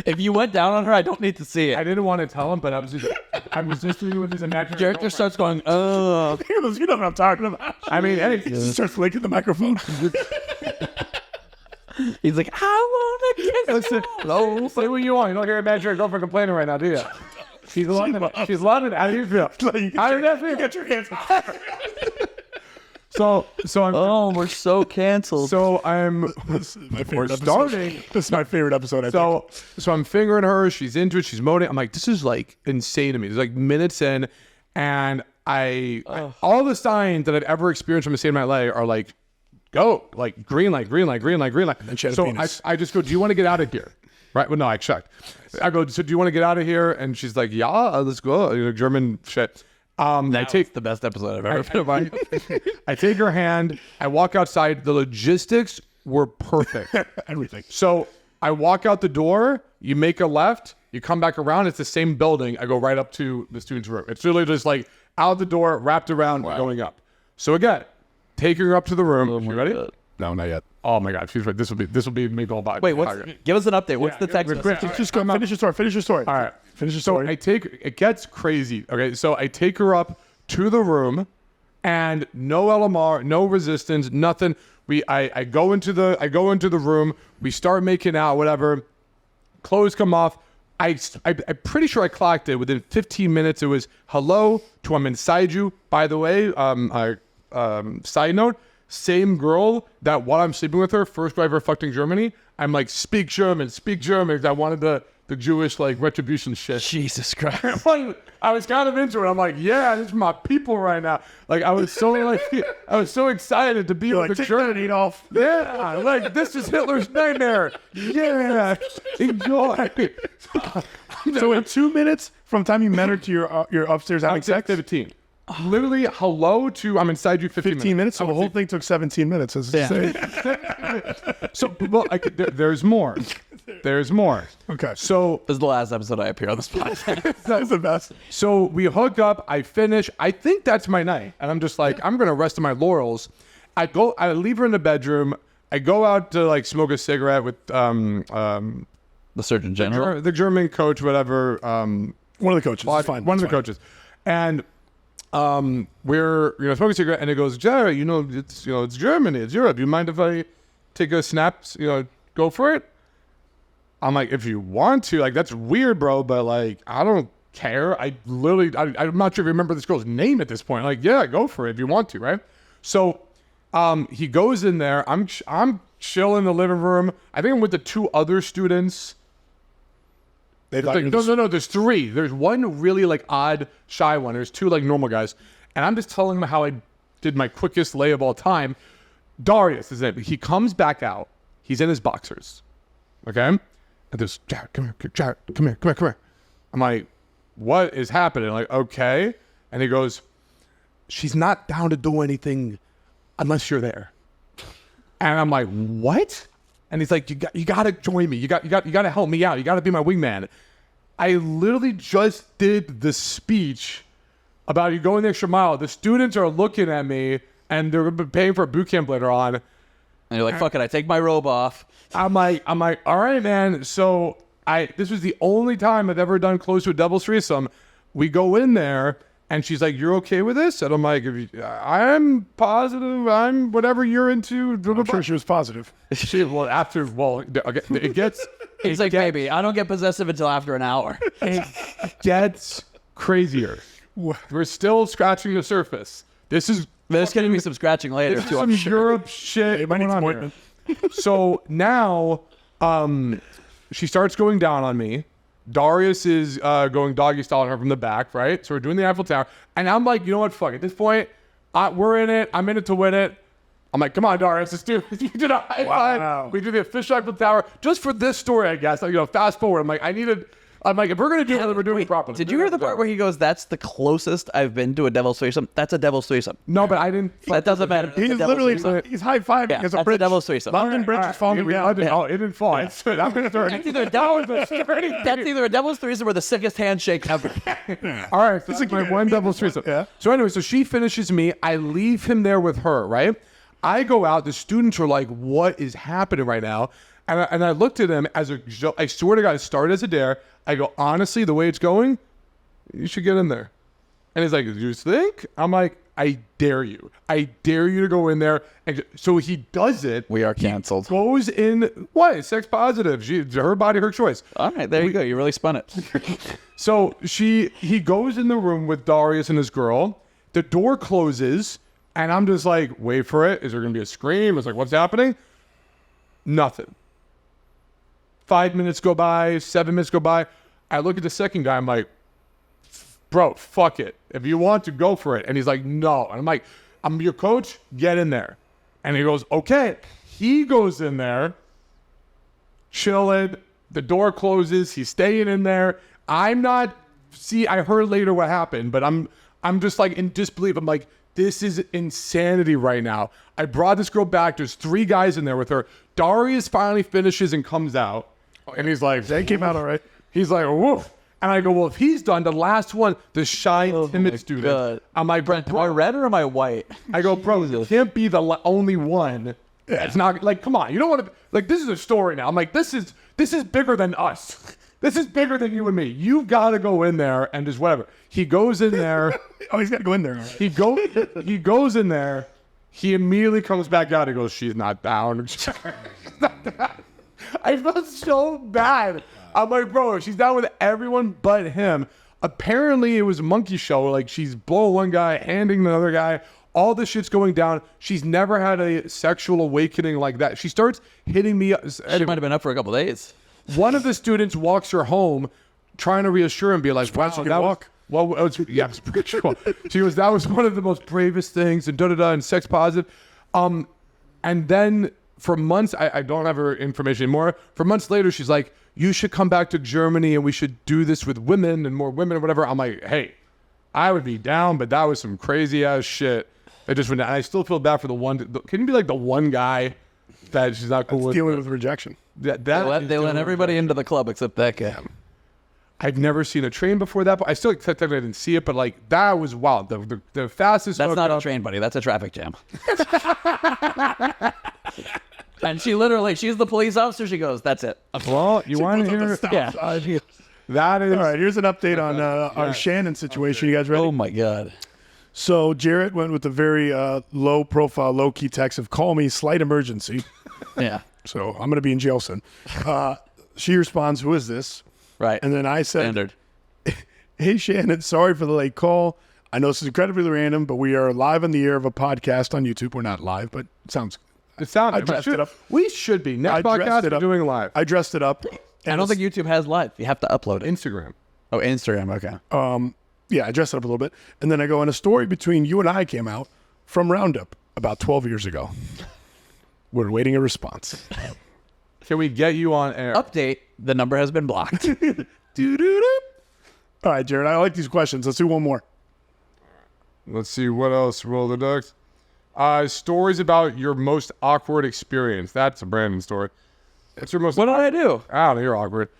if you went down on her, I don't need to see it. I didn't want to tell him, but I was just doing with his imaginary. Jared just starts going, oh. He goes, you know what I'm talking about. I mean, he just starts licking the microphone. He's like, I want to kiss. Hello, say what you want. You don't hear imaginary girlfriend complaining right now, do you? She's loving it. She's loving it. How do you feel? How did that feel? Get your hands off. So I'm. Oh, we're so canceled. So I'm. This is my favorite episode. Starting. This is my favorite episode. I think. So I'm fingering her. She's into it. She's moaning. I'm like, this is like insane to me. It's like minutes in, and all the signs that I've ever experienced from a state of my life are like, go, like green light, green light, green light, green light. And she had a so penis. I just go, do you want to get out of here? Right? Well, no, I checked. I go, so do you want to get out of here? And she's like, yeah, let's go. You know, German shit. That's the best episode I've ever been on. I take her hand. I walk outside. The logistics were perfect. Everything. So I walk out the door. You make a left. You come back around. It's the same building. I go right up to the student's room. It's really just like out the door, wrapped around, going up. So again, taking her up to the room. You ready? God. No, not yet. Oh my God, she's right. This will be made all by. Wait, give us an update. What's the text? Just go. Finish your story. Finish your story. All right. Finish your story. So it gets crazy. Okay, so I take her up to the room, and no LMR, no resistance, nothing. I go into the room. We start making out, whatever. Clothes come off. I'm pretty sure I clocked it within 15 minutes. It was hello to I'm inside you. By the way, side note. Same girl that while I'm sleeping with her, first girl I ever fucked in Germany, I'm like, speak German, because I wanted the Jewish like retribution shit. Jesus Christ. I was kind of into it. I'm like, yeah, this is my people right now. Like I was so excited to be with the German. Adolf. Yeah, like this is Hitler's nightmare. Yeah, enjoy. So in 2 minutes from the time you met her to your upstairs having sex? 15. Literally, hello to I'm inside you 15 minutes. So the whole thing took 17 minutes. So, well, there's more. There's more. Okay. So this is the last episode I appear on this podcast. That's the best. So we hook up. I finish. I think that's my night, and I'm just like, I'm gonna rest on my laurels. I leave her in the bedroom. I go out to like smoke a cigarette with the Surgeon General, the German coach, whatever. One of the coaches. It's fine. One of the coaches, and. We're smoking a cigarette, and it goes, Jared, it's Germany, it's Europe. You mind if I take a snap? Go for it. I'm like, if you want to, like, that's weird, bro, but like, I don't care. I'm not sure if you remember this girl's name at this point. Like, yeah, go for it if you want to, right? So, he goes in there. I'm chill in the living room. I think I'm with the 2 other students. No. There's 3. There's one really like odd, shy one. There's 2 like normal guys, and I'm just telling him how I did my quickest lay of all time. Darius is it? He comes back out. He's in his boxers. Okay, and there's Jared. Come here, Jared. Come here. I'm like, what is happening? Like, okay, and he goes, she's not down to do anything unless you're there. And I'm like, what? And he's like, you gotta join me. You gotta help me out. You gotta be my wingman. I literally just did the speech about you going the extra mile. The students are looking at me, and they're paying for a boot camp later on. And you're like, fuck it, I take my robe off. I'm like, all right, man. So this was the only time I've ever done close to a double threesome. We go in there. And she's like, you're okay with this? And I'm like, I'm positive. I'm whatever you're into. I'm sure she was positive. It gets... He's like, baby, I don't get possessive until after an hour. It gets crazier. We're still scratching the surface. There's going to be some scratching later, this is too, some I'm sure. Europe shit going on here. So now, she starts going down on me. Darius is going doggy style on her from the back, right? So we're doing the Eiffel Tower. And I'm like, you know what? Fuck. At this point, we're in it. I'm in it to win it. I'm like, come on, Darius. Let's do it. We did a high five. We do the official Eiffel Tower. Just for this story, I guess. Fast forward. I'm like, I needed I'm like, if we're gonna do it, we're doing it properly. Did you hear the part where he goes, "That's the closest I've been to a devil's threesome"? That's a devil's threesome. No, but I didn't. That doesn't matter. He's literally he's high fiving Yeah, as a that's bridge. a devil's threesome. London Bridge is falling down. Oh, it didn't fall. It's I'm gonna throw That's either a devil's threesome or the sickest handshake ever. All right, so this is my one devil's threesome. Yeah. So anyway, so she finishes me. I leave him there with her, right? I go out. The students are like, what is happening right now? And I looked at him as a joke. I swear to God, it started as a dare. I go, honestly, the way it's going, you should get in there. And he's like, you think? I'm like, I dare you. I dare you to go in there. And so he does it. We are canceled. He goes in, what? Sex positive. Her body, her choice. All right, there you go. You really spun it. So he goes in the room with Darius and his girl. The door closes, and I'm just like, wait for it. Is there going to be a scream? It's like, what's happening? Nothing. 5 minutes go by, 7 minutes go by. I look at the second guy. I'm like, bro, fuck it. If you want to, go for it. And he's like, no. And I'm like, I'm your coach. Get in there. And he goes, okay. He goes in there, chilling. The door closes. He's staying in there. I'm not. See, I heard later what happened, but I'm just like in disbelief. I'm like, this is insanity right now. I brought this girl back. There's 3 guys in there with her. Darius finally finishes and comes out. And he's like, They came out all right. he's like, woof. And I go, well, if he's done, the last one, the shy, timid student. God. I'm like, Brent, am I red or am I white? I go, bro, you can't be the only one. It's not like, come on, you don't want to, like, this is a story now. I'm like, this is bigger than us. This is bigger than you and me. You've got to go in there and just whatever. He goes in there. Oh, he's got to go in there. All right. He goes in there. He immediately comes back out. He goes, she's not down. I felt so bad. I'm like, bro, she's down with everyone but him. Apparently, it was a monkey show. Like, she's blowing one guy, handing the other guy. All this shit's going down. She's never had a sexual awakening like that. She starts hitting me. She might have been up for a couple days. One of the students walks her home, trying to reassure him, be like, wow, she could that walk. Well, yeah, it's pretty cool. She goes, that was one of the most bravest things, and da-da-da, and sex positive. And then for months, I don't have her information anymore. For months later, she's like, you should come back to Germany, and we should do this with women and more women or whatever. I'm like, hey, I would be down, but that was some crazy-ass shit. I just went down. I still feel bad for the one. Can you be like the one guy that she's not cool with? Dealing with rejection. They let everybody into the club except that guy. I've never seen a train before that, but I still technically didn't see it, but like that was wild. The fastest. That's not a train, buddy. That's a traffic jam. And she's the police officer. She goes, that's it. Well, you want to hear? Yeah. That is. All right, here's an update on our Shannon situation. You guys ready? Oh my God. So Jarrett went with the very low profile, low key text of call me slight emergency. Yeah. So I'm going to be in jail soon. She responds, who is this? Right. And then I said, Standard. hey, Shannon, sorry for the late call. I know this is incredibly random, but we are live on the air of a podcast on YouTube. We're not live, but it sounds. It sounds. I dressed it up. We should be. Next I dressed podcast, it we're up. doing live. I dressed it up. I don't think YouTube has live. You have to upload it. Instagram. Oh, Instagram. Okay. Yeah, I dressed it up a little bit. And then I go, and a story between you and I came out from Roundup about 12 years ago. We're waiting a response. Can we get you on air? Update. The number has been blocked. Doo-doo-doo. All right, Jared, I like these questions. Let's do one more. Let's see what else. Roll the ducks. Stories about your most awkward experience. That's a Brandon story. What's your most? What did I do? I don't know. You're awkward.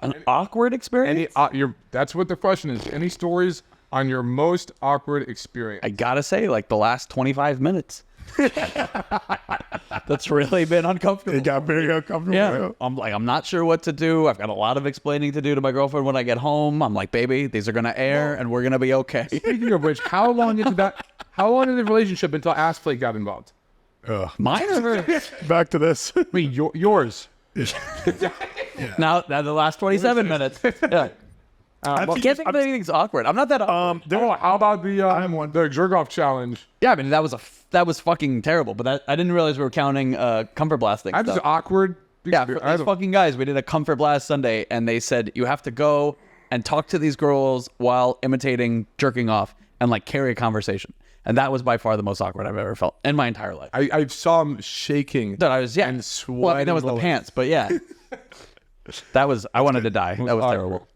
An awkward experience? That's what the question is. Any stories on your most awkward experience? I gotta say, like the last 25 minutes. That's really been uncomfortable. It got very uncomfortable. Yeah. I'm not sure what to do. I've got a lot of explaining to do to my girlfriend when I get home. I'm like, baby, these are gonna air and we're gonna be okay. Speaking of which, how long into the relationship until ass play got involved? Mine or hers? Back to this. I mean, yours. Now the last 27 minutes. Yeah. I can't think of anything's awkward. I'm not that awkward. How about the jerk off challenge? Yeah, I mean that was fucking terrible. But I didn't realize we were counting comfort blasting. I'm just awkward. Yeah, for these fucking guys, we did a comfort blast Sunday, and they said you have to go and talk to these girls while imitating jerking off and like carry a conversation. And that was by far the most awkward I've ever felt in my entire life. I saw him shaking. Dude, I was and sweating. Well, I mean, that was the pants, but yeah. That was, I wanted to die. That was terrible.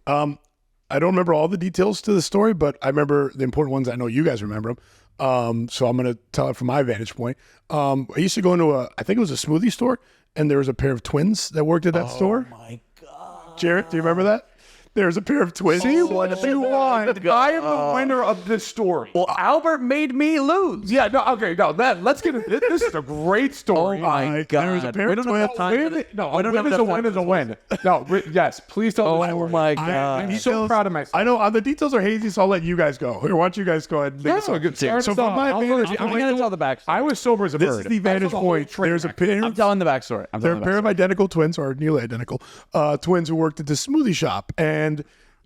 I don't remember all the details to the story, but I remember the important ones. I know you guys remember them. So I'm going to tell it from my vantage point. I used to go into I think it was a smoothie store, and there was a pair of twins that worked at that store. Oh my God. Jarrett, do you remember that? There's a pair of twins. What do you want? I am the winner of this story. Well, Albert made me lose. Yeah, no, okay, no, let's get it. This is a great story. Oh my God. There's a pair We of don't have twins. time. No, We don't win have is a enough win time is a win. No, yes, please tell the Oh story. my God. I'm so proud of myself. I know the details are hazy, so I'll let you guys go. Here, why don't you guys go ahead and make Yeah, it good. so So from my vantage, I'm going to tell the backstory. I was sober as a this bird. is the vantage point. There's a pair. I'm telling the backstory. They're a pair of identical twins, or nearly identical twins who worked at this smoothie shop. And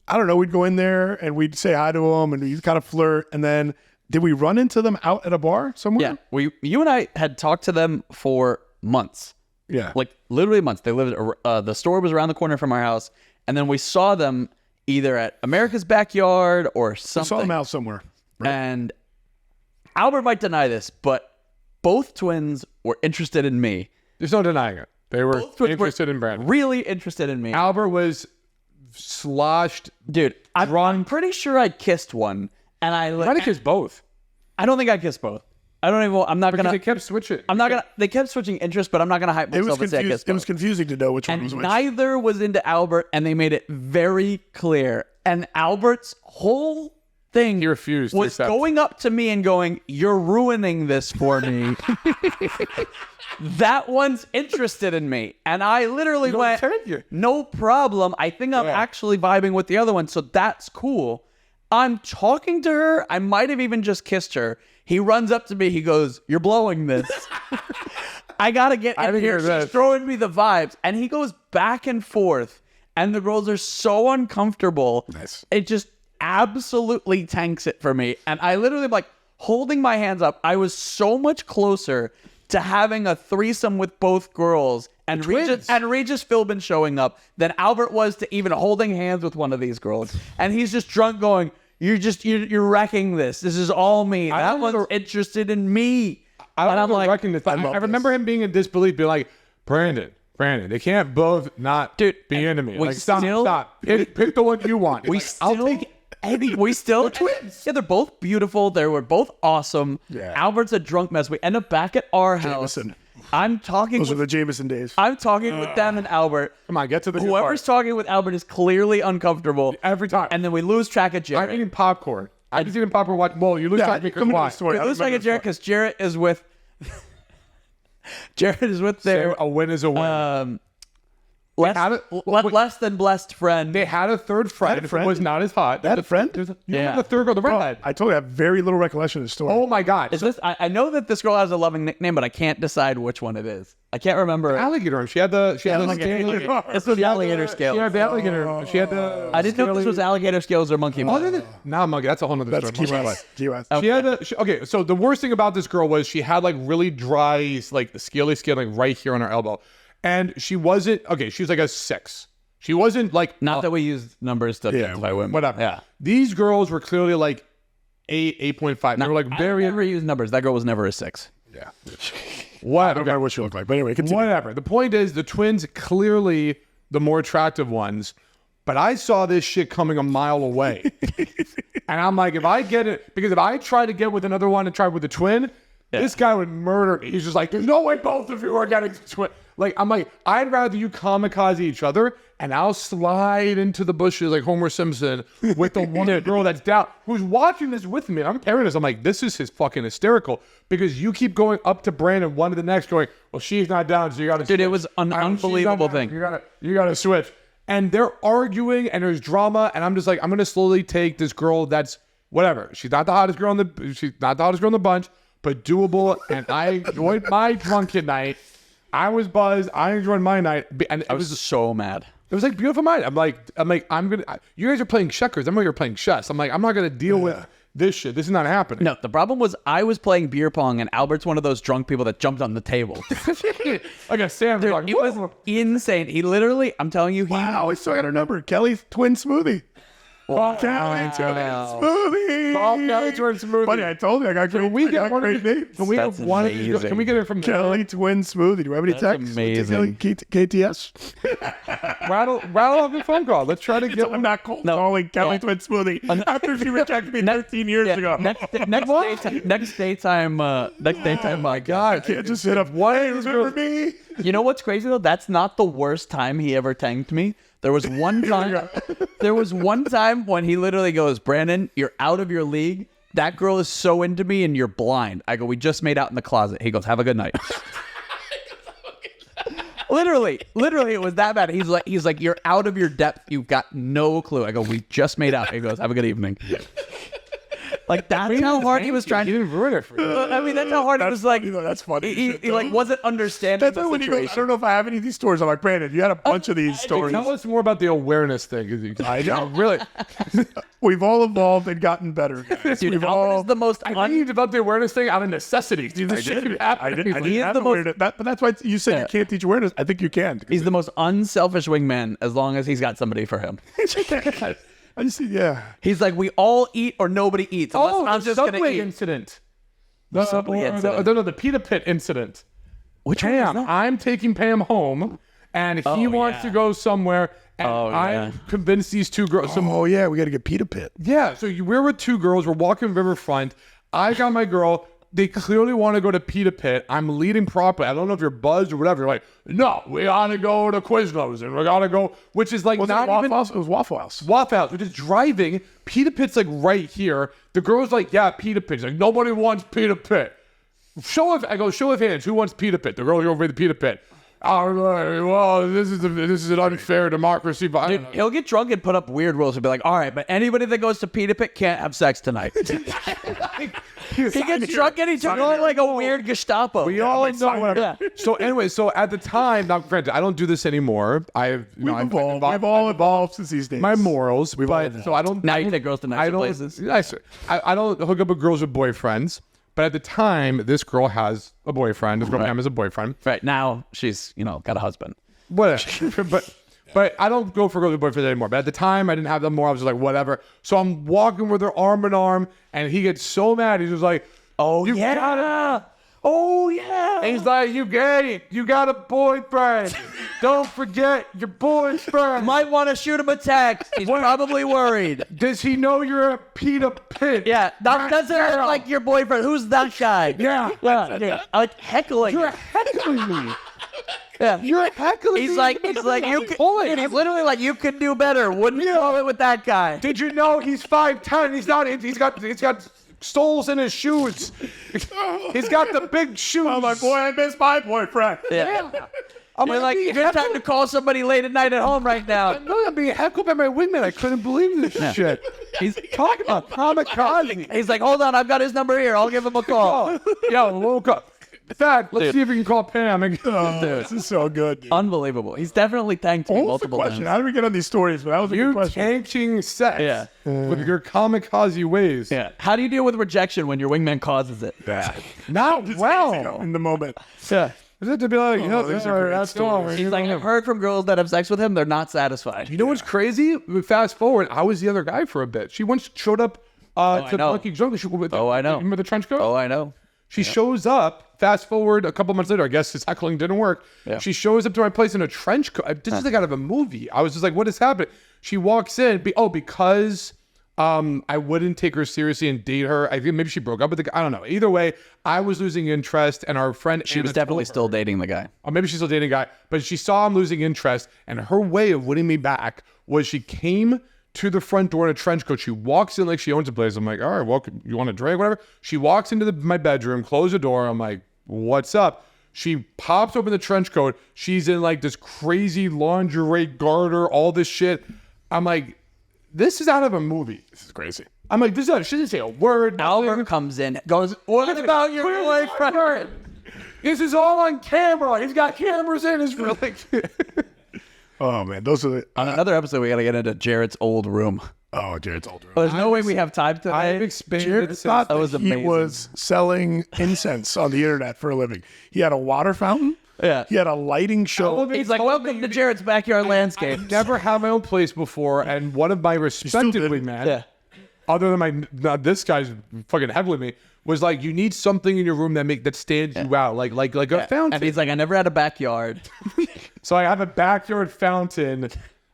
I don't know, we'd go in there and we'd say hi to them and we'd kind of flirt. And then did we run into them out at a bar somewhere? Yeah, you and I had talked to them for months. Yeah. Like literally months. They lived. The store was around the corner from our house, and then we saw them either at America's Backyard or something. saw them out somewhere. And Albert might deny this, but both twins were interested in me. There's no denying it. They were Both twins interested were in Brandon. Really interested in me. Albert was sloshed. Dude, I'm pretty sure I kissed one, and I Might have kissed both. I don't think I kissed both. I don't even. I'm not Because gonna. they kept switching. I'm not gonna. They kept switching interests, but I'm not gonna hype It was myself and say I kissed confused. It was both. confusing to know which one was And which. neither was into Albert, and they made it very clear. And Albert's whole thing He refused to was accept. going up to me and going, "You're ruining this for me." That one's interested in me, and I literally went, turned you. "No problem. I think I'm actually vibing with the other one, so that's cool." I'm talking to her. I might have even just kissed her. He runs up to me. He goes, "You're blowing this." I gotta get in didn't here. hear that. She's throwing me the vibes, and he goes back and forth, and the girls are so uncomfortable. Nice. It just absolutely tanks it for me, and I literally am like holding my hands up. I was so much closer to having a threesome with both girls and Regis Philbin showing up than Albert was to even holding hands with one of these girls. And he's just drunk going, you're wrecking this. This is all me. That one's interested in me. I'm like, I remember him being in disbelief, being like, Brandon, they can't both not be into me. Like, stop. Pick the one you want. I'll take we still twins. Yeah, they're both beautiful. They were both awesome. Yeah. Albert's a drunk mess. We end up back at our house. Jameson. I'm talking. Those are the Jameson days. I'm talking with them and Albert. Come on, get to the good Whoever's part. talking with Albert is clearly uncomfortable Every time. and then we lose track of Jared. I'm eating popcorn. I'm just eating popcorn. Well, you lose track of me because why? We lose track of Jared because Jared is with. Jared is with their A win is a win. less than blessed friend. They had a third friend who was not as hot. That friend? You remember the third girl, the redhead? I totally have very little recollection of the story. Oh my God. Is this? I know that this girl has a loving nickname, but I can't decide which one it is. I can't remember. Alligator arm. She had the This was alligator scales. She had the alligator. She had the. I didn't know if this was alligator scales or monkey. Nah, monkey. That's a whole nother That's story. Key West. Key West. She had okay, so the worst thing about this girl was she had like really dry, like scaly skin, like right here on her elbow, and she wasn't okay. She was like a 6. She wasn't like Not that we use numbers to identify women. whatever. Yeah. These girls were clearly like 8.5. They were like I very never use numbers. That girl was never a 6. yeah. I What? don't remember what she looked like, but anyway, continue. Whatever. The point is, the twins clearly the more attractive ones, but I saw this shit coming a mile away, and I'm like, if I get it, because if I try to get with another one and try with the twin, this guy would murder me. He's just like, there's no way both of you are getting the twin. Like, I'm like, I'd rather you kamikaze each other, and I'll slide into the bushes like Homer Simpson with the one girl that's down, who's watching this with me. And I'm carrying this. I'm like, this is fucking hysterical because you keep going up to Brandon one to the next, going, well, she's not down, so you got to. Dude, it was an unbelievable thing. You gotta switch. And they're arguing, and there's drama, and I'm just like, I'm gonna slowly take this girl that's whatever. She's not the hottest girl in the bunch, but doable. And I enjoyed my drunken night. I was buzzed. I enjoyed my night, and I was so mad. it was like beautiful night. I'm like, you guys are playing checkers. I'm over here playing chess. I'm like, I'm not gonna deal with this shit. This is not happening. No, the problem was I was playing beer pong, and Albert's one of those drunk people that jumped on the table. Like a Sam. Dude, it was insane. He literally, I'm telling you, Wow, I still got her number. Kelly's twin smoothie. Kelly Twin Smoothie. Kelly Twin Smoothie. Buddy, I told you I got great, Can we get one great of names. Can we That's get one? amazing. Can we get it from Kelly Twin Smoothie. Do you have any That's texts? amazing. KTS? rattle off your phone call? Let's try to get. I'm not calling Kelly Twin Smoothie after she rejected me 13 years ago. Next daytime. My God. I can't just hit up. Hey, remember me? You know what's crazy though? That's not the worst time he ever tanked me. There was one time. There was one time when he literally goes, "Brandon, you're out of your league. That girl is so into me, and you're blind." I go, "We just made out in the closet." He goes, "Have a good night." Literally, it was that bad. He's like, "You're out of your depth. You've got no clue." I go, "We just made out." He goes, "Have a good evening." Like that's how hard he was trying You to. didn't ruin it for you. I mean, that's how hard it was. Like that's funny. he like wasn't understanding That's the how when you go, I situation. don't know if I have any of these stories. I'm like, Brandon, you had a bunch of these stories. Tell us more about the awareness thing. I know. Really. We've all evolved and gotten better. Guys. Dude, We've Albert all. is the most I think you developed the awareness thing out of necessity. Dude, this shit keep happening. I didn't He is have the most- awareness. But that's why you said you can't teach awareness. I think you can. He's the most unselfish wingman as long as he's got somebody for him. I just yeah. He's like, we all eat or nobody eats. Unless Oh, I'm the just gonna subway eat. incident. Subway incident. No, the pita pit incident. Which one was Pam, that? I'm taking Pam home, and he wants to go somewhere, and I'm convinced these two girls. Oh yeah, we got to get Pita Pit. Yeah, so we're with two girls. We're walking Riverfront. I got my girl. They clearly want to go to Pita Pit. I'm leading properly. I don't know if you're buzzed or whatever. You're like, no, we gotta go to Quiznos, and we gotta go, which is like Was not it Waffle even House? It was Waffle House. Waffle House. We're just driving. Pita Pit's like right here. The girl's like, yeah, Pita Pit. She's like, nobody wants Pita Pit. I go, show of hands. Who wants Pita Pit? The girl over the Pita Pit. Oh, well, this is an unfair democracy. But Dude, he'll get drunk and put up weird rules and be like, all right, but anybody that goes to Pita Pit can't have sex tonight. He gets drunk and he turns like a weird Gestapo. we all know whatever. So anyway, so at the time, now granted, I don't do this anymore. We've all evolved since these days. my morals. So I don't. Now you take girls to I nicer don't. places. I don't hook up with girls with boyfriends. But at the time, this girl has a boyfriend. This girl Pam has a boyfriend. Right, now she's, got a husband. Whatever. But I don't go for girls with boyfriends anymore. But at the time, I didn't have them more. I was just like, whatever. So I'm walking with her arm in arm, and he gets so mad. He's just like, Oh, you yeah. gotta. Oh, yeah. He's like, you gay. You got a boyfriend. Don't forget your boyfriend. Might want to shoot him a text. He's probably worried. Does he know you're a Pita Pit? Yeah, that doesn't look like your boyfriend. Who's that guy? Yeah. Yeah. I like heckling. You're heckling me. Yeah. You're heckling me. He's like, you can, he's literally like, you can do better. Wouldn't you call it with that guy? Did you know he's 5'10"? He's got soles in his shoes. He's got the big shoes. Oh my boy, I miss my boyfriend. Yeah. I'm like, good time to call somebody late at night at home right now. I'm being heckled by my wingman. I couldn't believe this shit. He's Talking about kamikaze. He's like, hold on, I've got his number here. I'll give him a call. Yo, woke up. In fact, let's see if we can call Pam. Oh, this is so good. Dude. Unbelievable. He's definitely thanked me What was the multiple question? times. How did we get on these stories? But that was a good You question. tanking sex Yeah. with your kamikaze ways. Yeah. How do you deal with rejection when your wingman causes it? Not well. In the moment. Yeah. Is it to be like, these are great that's stories. He's like, I've heard from girls that have sex with him, they're not satisfied. You know what's crazy? Fast forward, I was the other guy for a bit. She once showed up to know. Lucky Jungle. Oh, I know. Remember the trench coat? Oh, I know. She shows up. Fast forward a couple months later. I guess his heckling didn't work. Yeah. She shows up to my place in a trench coat. This is like out of a movie. I was just like, what is happening? She walks in. Because I wouldn't take her seriously and date her. I think maybe she broke up with the guy. I don't know. Either way, I was losing interest, and our friend She was definitely still dating the guy. or maybe she's still dating a guy, but she saw him losing interest, and her way of winning me back was she came to the front door in a trench coat. She walks in like she owns the place. I'm like, all right, well, you want a drink, whatever? She walks into my bedroom, close the door. I'm like, what's up? She pops open the trench coat. She's in like this crazy lingerie garter, all this shit. I'm like, this is out of a movie. This is crazy. I'm like, she didn't say a word. Albert comes in, goes, what about your boyfriend? This is all on camera. He's got cameras in his really. Oh man, those are the. On another episode, we got to get into Jared's old room. Oh, Jared's older. Oh, there's no way we have time today. I've expanded Jared since thought that was he amazing. was selling incense on the internet for a living. He had a water fountain Yeah. He had a lighting show. He's like, welcome to Jared's backyard landscape. Never had my own place before, and one of my respectively, man, Yeah. other than this guy's fucking heavily me, was like, you need something in your room that stands you out, like a fountain. And he's like, I never had a backyard. So I have a backyard fountain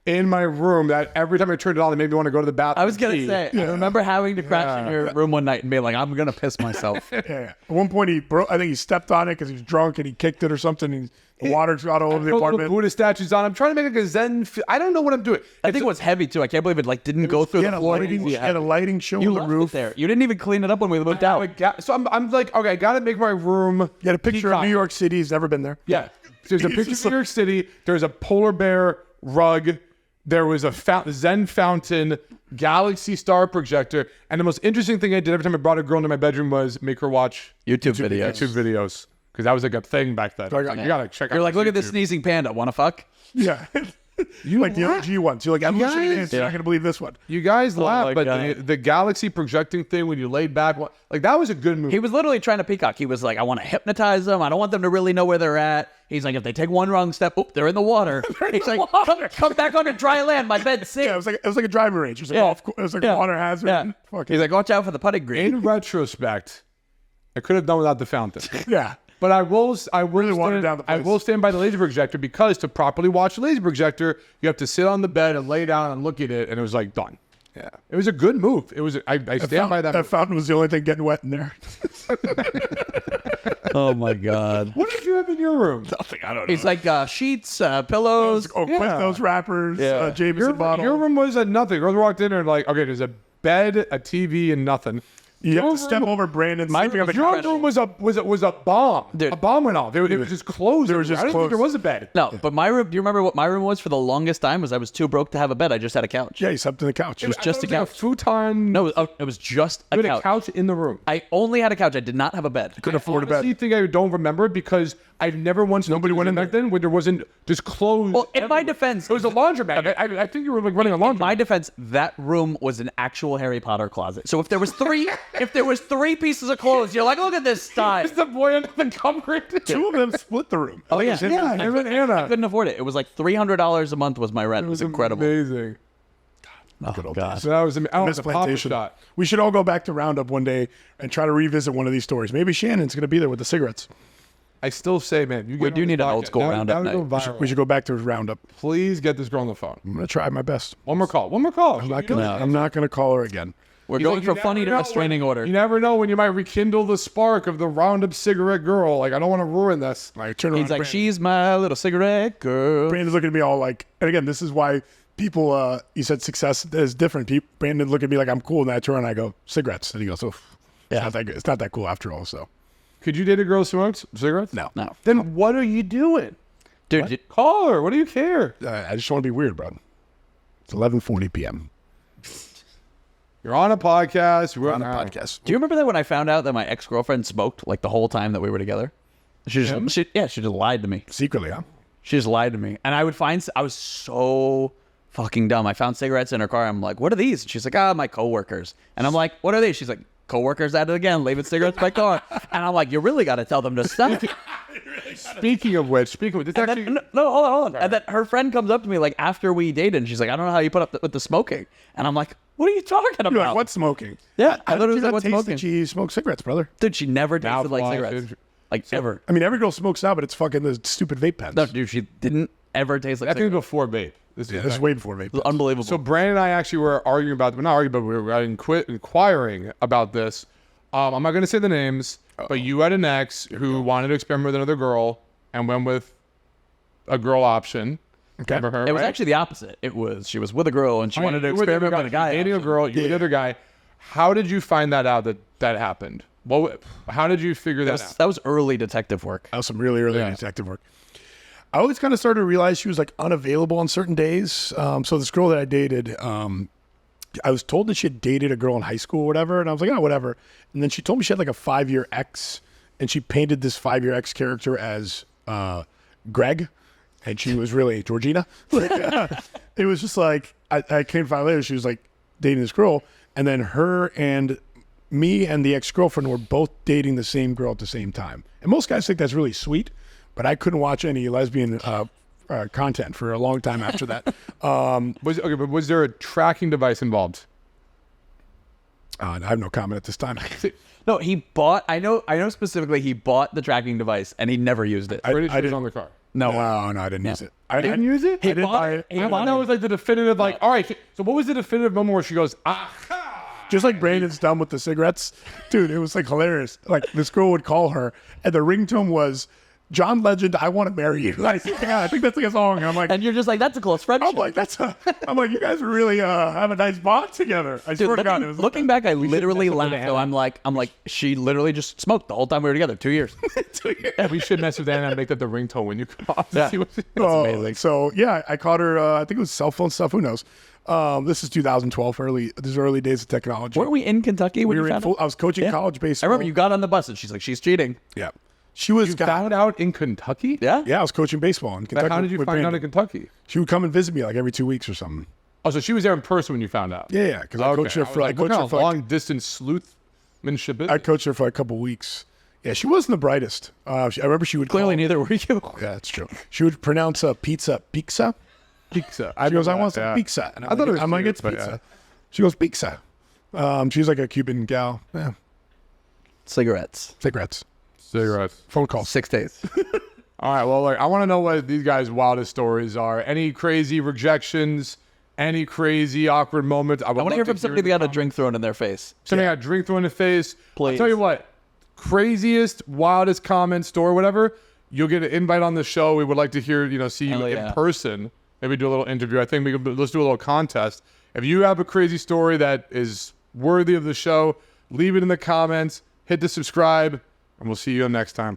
in my room that every time I turned it on, it made me want to go to the bathroom. I was going to say, I remember having to crash in your room one night and being like, I'm going to piss myself. Yeah. At one point, I think he stepped on it because he was drunk and he kicked it or something. And the water got all over the apartment. Buddha statues on. I'm trying to make like a Zen. I don't know what I'm doing. I think it was heavy too. I can't believe it didn't go through He the had, floor. he had a lighting show You on the left roof. it there. You didn't even clean it up when we moved out. So I'm like, okay, I got to make my room. You had a picture of New York City. He's never been there. Yeah. There's a picture of New York City. There's a polar bear rug. There was a Zen fountain, galaxy star projector. And the most interesting thing I did every time I brought a girl into my bedroom was make her watch YouTube videos. Because that was like a thing back then. You gotta check out. You're like, look at this YouTube. sneezing panda. Want to fuck? Yeah. You like the OG ones. You're like, I'm listening to this. You're not going to believe this one. You guys my laugh, but God. the galaxy projecting thing when you laid back, like that was a good movie. He was literally trying to peacock. He was like, I want to hypnotize them. I don't want them to really know where they're at. He's like, if they take one wrong step, they're in the water. He's like, come back onto dry land. My bed's safe. Yeah, it was like a driving range. It was like, it was like a water hazard. Yeah. Fuck He's like, watch out for the putting green. In retrospect, I could have done without the fountain. yeah. But I will watered down the I place. will stand by the laser projector because to properly watch the laser projector, you have to sit on the bed and lay down and look at it, and it was like done. Yeah, it was a good move. It was. I stand by that. That fountain was the only thing getting wet in there. Oh my God. What did you have in your room? Nothing. I don't know. He's like sheets, pillows. Quiznos wrappers, Yeah. Jameson bottle. Your room was a nothing. Girls walked in and like, okay, there's a bed, a TV, and nothing. You have to step over Brandon. Your room was a bomb. Dude. A bomb went off. It was just closed. There was just I didn't think closed. there was a bed. No, but my room. Do you remember what my room was for the longest time? Was I was too broke to have a bed. I just had a couch. Yeah, you slept on the couch. It was just a Like couch. futon. No, it was just a you had couch. a couch in the room. I only had a couch. I did not have a bed. Couldn't afford a bed. I think I don't remember it because I've never once. Nobody went in back then when there wasn't just clothes. Well, in my defense, it was a laundromat. I think you were like running a laundromat. in my defense, that room was an actual Harry Potter closet. So if there was three pieces of clothes, you're like, look at this style. It's the boy under the cupboard. Two of them split the room. Oh yeah, Yeah, him and Anna. I couldn't afford it. It was like $300 a month was my rent. It was incredible. Amazing. Good old days. So that was amazing. Miss The Papa Plantation. shot. We should all go back to Roundup one day and try to revisit one of these stories. Maybe Shannon's going to be there with the cigarettes. I still say, man, We do need an old school Roundup night. We should go back to Roundup. Please get this girl on the phone. I'm going to try my best. One more call. I'm not going to call her again. We're He's going like, from you funny never to know restraining order. You never know when you might rekindle the spark of the Roundup cigarette girl. Like, I don't want to ruin this. Like, turn around. He's like, Brandon. she's my little cigarette girl. Brandon's looking at me all like, and again, this is why people, you said success is different. Brandon look at me like I'm cool, and I turn and I go, cigarettes. And he goes, oh, Yeah. it's not that cool after all. So, Could you date a girl who smokes cigarettes? no. Then what are you doing? Dude, Call her. What do you care? I just want to be weird, bro. It's 11:40 p.m. You're on a podcast. We're on a podcast. do you remember that when I found out that my ex-girlfriend smoked like the whole time that we were together? She just lied to me. Secretly, huh? She just lied to me. And I was so fucking dumb. I found cigarettes in her car. I'm like, what are these? She's like, my coworkers. And I'm like, what are these? She's like, coworkers at it again, leaving cigarettes in my car. And I'm like, you really got to tell them to stop. Speaking of which, this actually. No, hold on. And then her friend comes up to me like after we dated, and she's like, I don't know how you put up with the smoking. And I'm like, what are you talking about? You're like, what's smoking? Yeah, I How did literally you was like, not what's taste smoking? that she smoked cigarettes, brother? Dude, she never tasted like Mouthwash, cigarettes. dude. Like, ever. I mean, every girl smokes now, but it's fucking the stupid vape pens. No, dude, she didn't ever taste like I think cigarettes. before vape. This Yeah, this is way before vape It was pens. unbelievable. So Brandon and I actually were arguing about, well, not arguing, but we were inquiring about this. I'm not going to say the names, but you had an ex who wanted to experiment with another girl and went with a girl option. Okay. Remember her, it was right? actually the opposite. It was she was with a girl and she wanted to You were the experiment guy- with a guy. Dating a girl, you were the other guy. How did you find that out that happened? How did you figure that out? That was early detective work. That was some really early detective work. I always kind of started to realize she was like unavailable on certain days. So this girl that I dated, I was told that she had dated a girl in high school or whatever. And I was like, oh, whatever. And then she told me she had like a 5-year ex, and she painted this 5-year ex character as Greg. And she was really Georgina. It was just like, I came to find out later, she was like dating this girl. And then her and me and the ex-girlfriend were both dating the same girl at the same time. And most guys think that's really sweet. but I couldn't watch any lesbian content for a long time after that. But was there a tracking device involved? I have no comment at this time. No, he bought. I know specifically. He bought the tracking device and he never used it. I didn't on the car. No, I didn't use it. I didn't use it. He bought it. I thought that was like the definitive. Like, all right. So what was the definitive moment where she goes, Just like Brandon's done with the cigarettes, dude, it was like hilarious. Like this girl would call her, and the ringtone was John Legend, "I Want to Marry You." Like, yeah, I think that's like a song. And I'm like, and you're just like, that's a close friendship. I'm like, you guys really have a nice bond together. I swear to God, it was looking back, I literally laughed. Though I'm like, she literally just smoked the whole time we were together. 2 years. 2 years. Yeah, we should mess with Anna and make that the ringtone when you come off. Yeah. That's amazing. So yeah, I caught her. I think it was cell phone stuff. Who knows? This is 2012, early days of technology. Weren't we in Kentucky when you found out? I was coaching college baseball. I remember you got on the bus and she's like, she's cheating. Yeah. She was found out in Kentucky? Yeah. Yeah, I was coaching baseball in Kentucky. But how did you find out in Kentucky? She would come and visit me like every 2 weeks or something. Oh, so she was there in person when you found out? Yeah, because I coached her for long distance sleuthmanship. I coached her for a couple weeks. Yeah, she wasn't the brightest. I remember she would clearly neither were you. Yeah, that's true. She would pronounce pizza. Pizza. She goes, I want some pizza. And I'm like, it's pizza. Yeah. She goes, pizza. She's like a Cuban gal. Yeah. Cigarettes. Phone call. 6 days. All right. Well, I want to know what these guys' wildest stories are. Any crazy rejections? Any crazy awkward moments? I want to hear from somebody that got a drink thrown in their face. Somebody got a drink thrown in the face. Please. I'll tell you what. Craziest, wildest comment, story, whatever. You'll get an invite on the show. We would like to hear, see you in person. Maybe do a little interview. I think let's do a little contest. If you have a crazy story that is worthy of the show, leave it in the comments. Hit the subscribe. And we'll see you next time.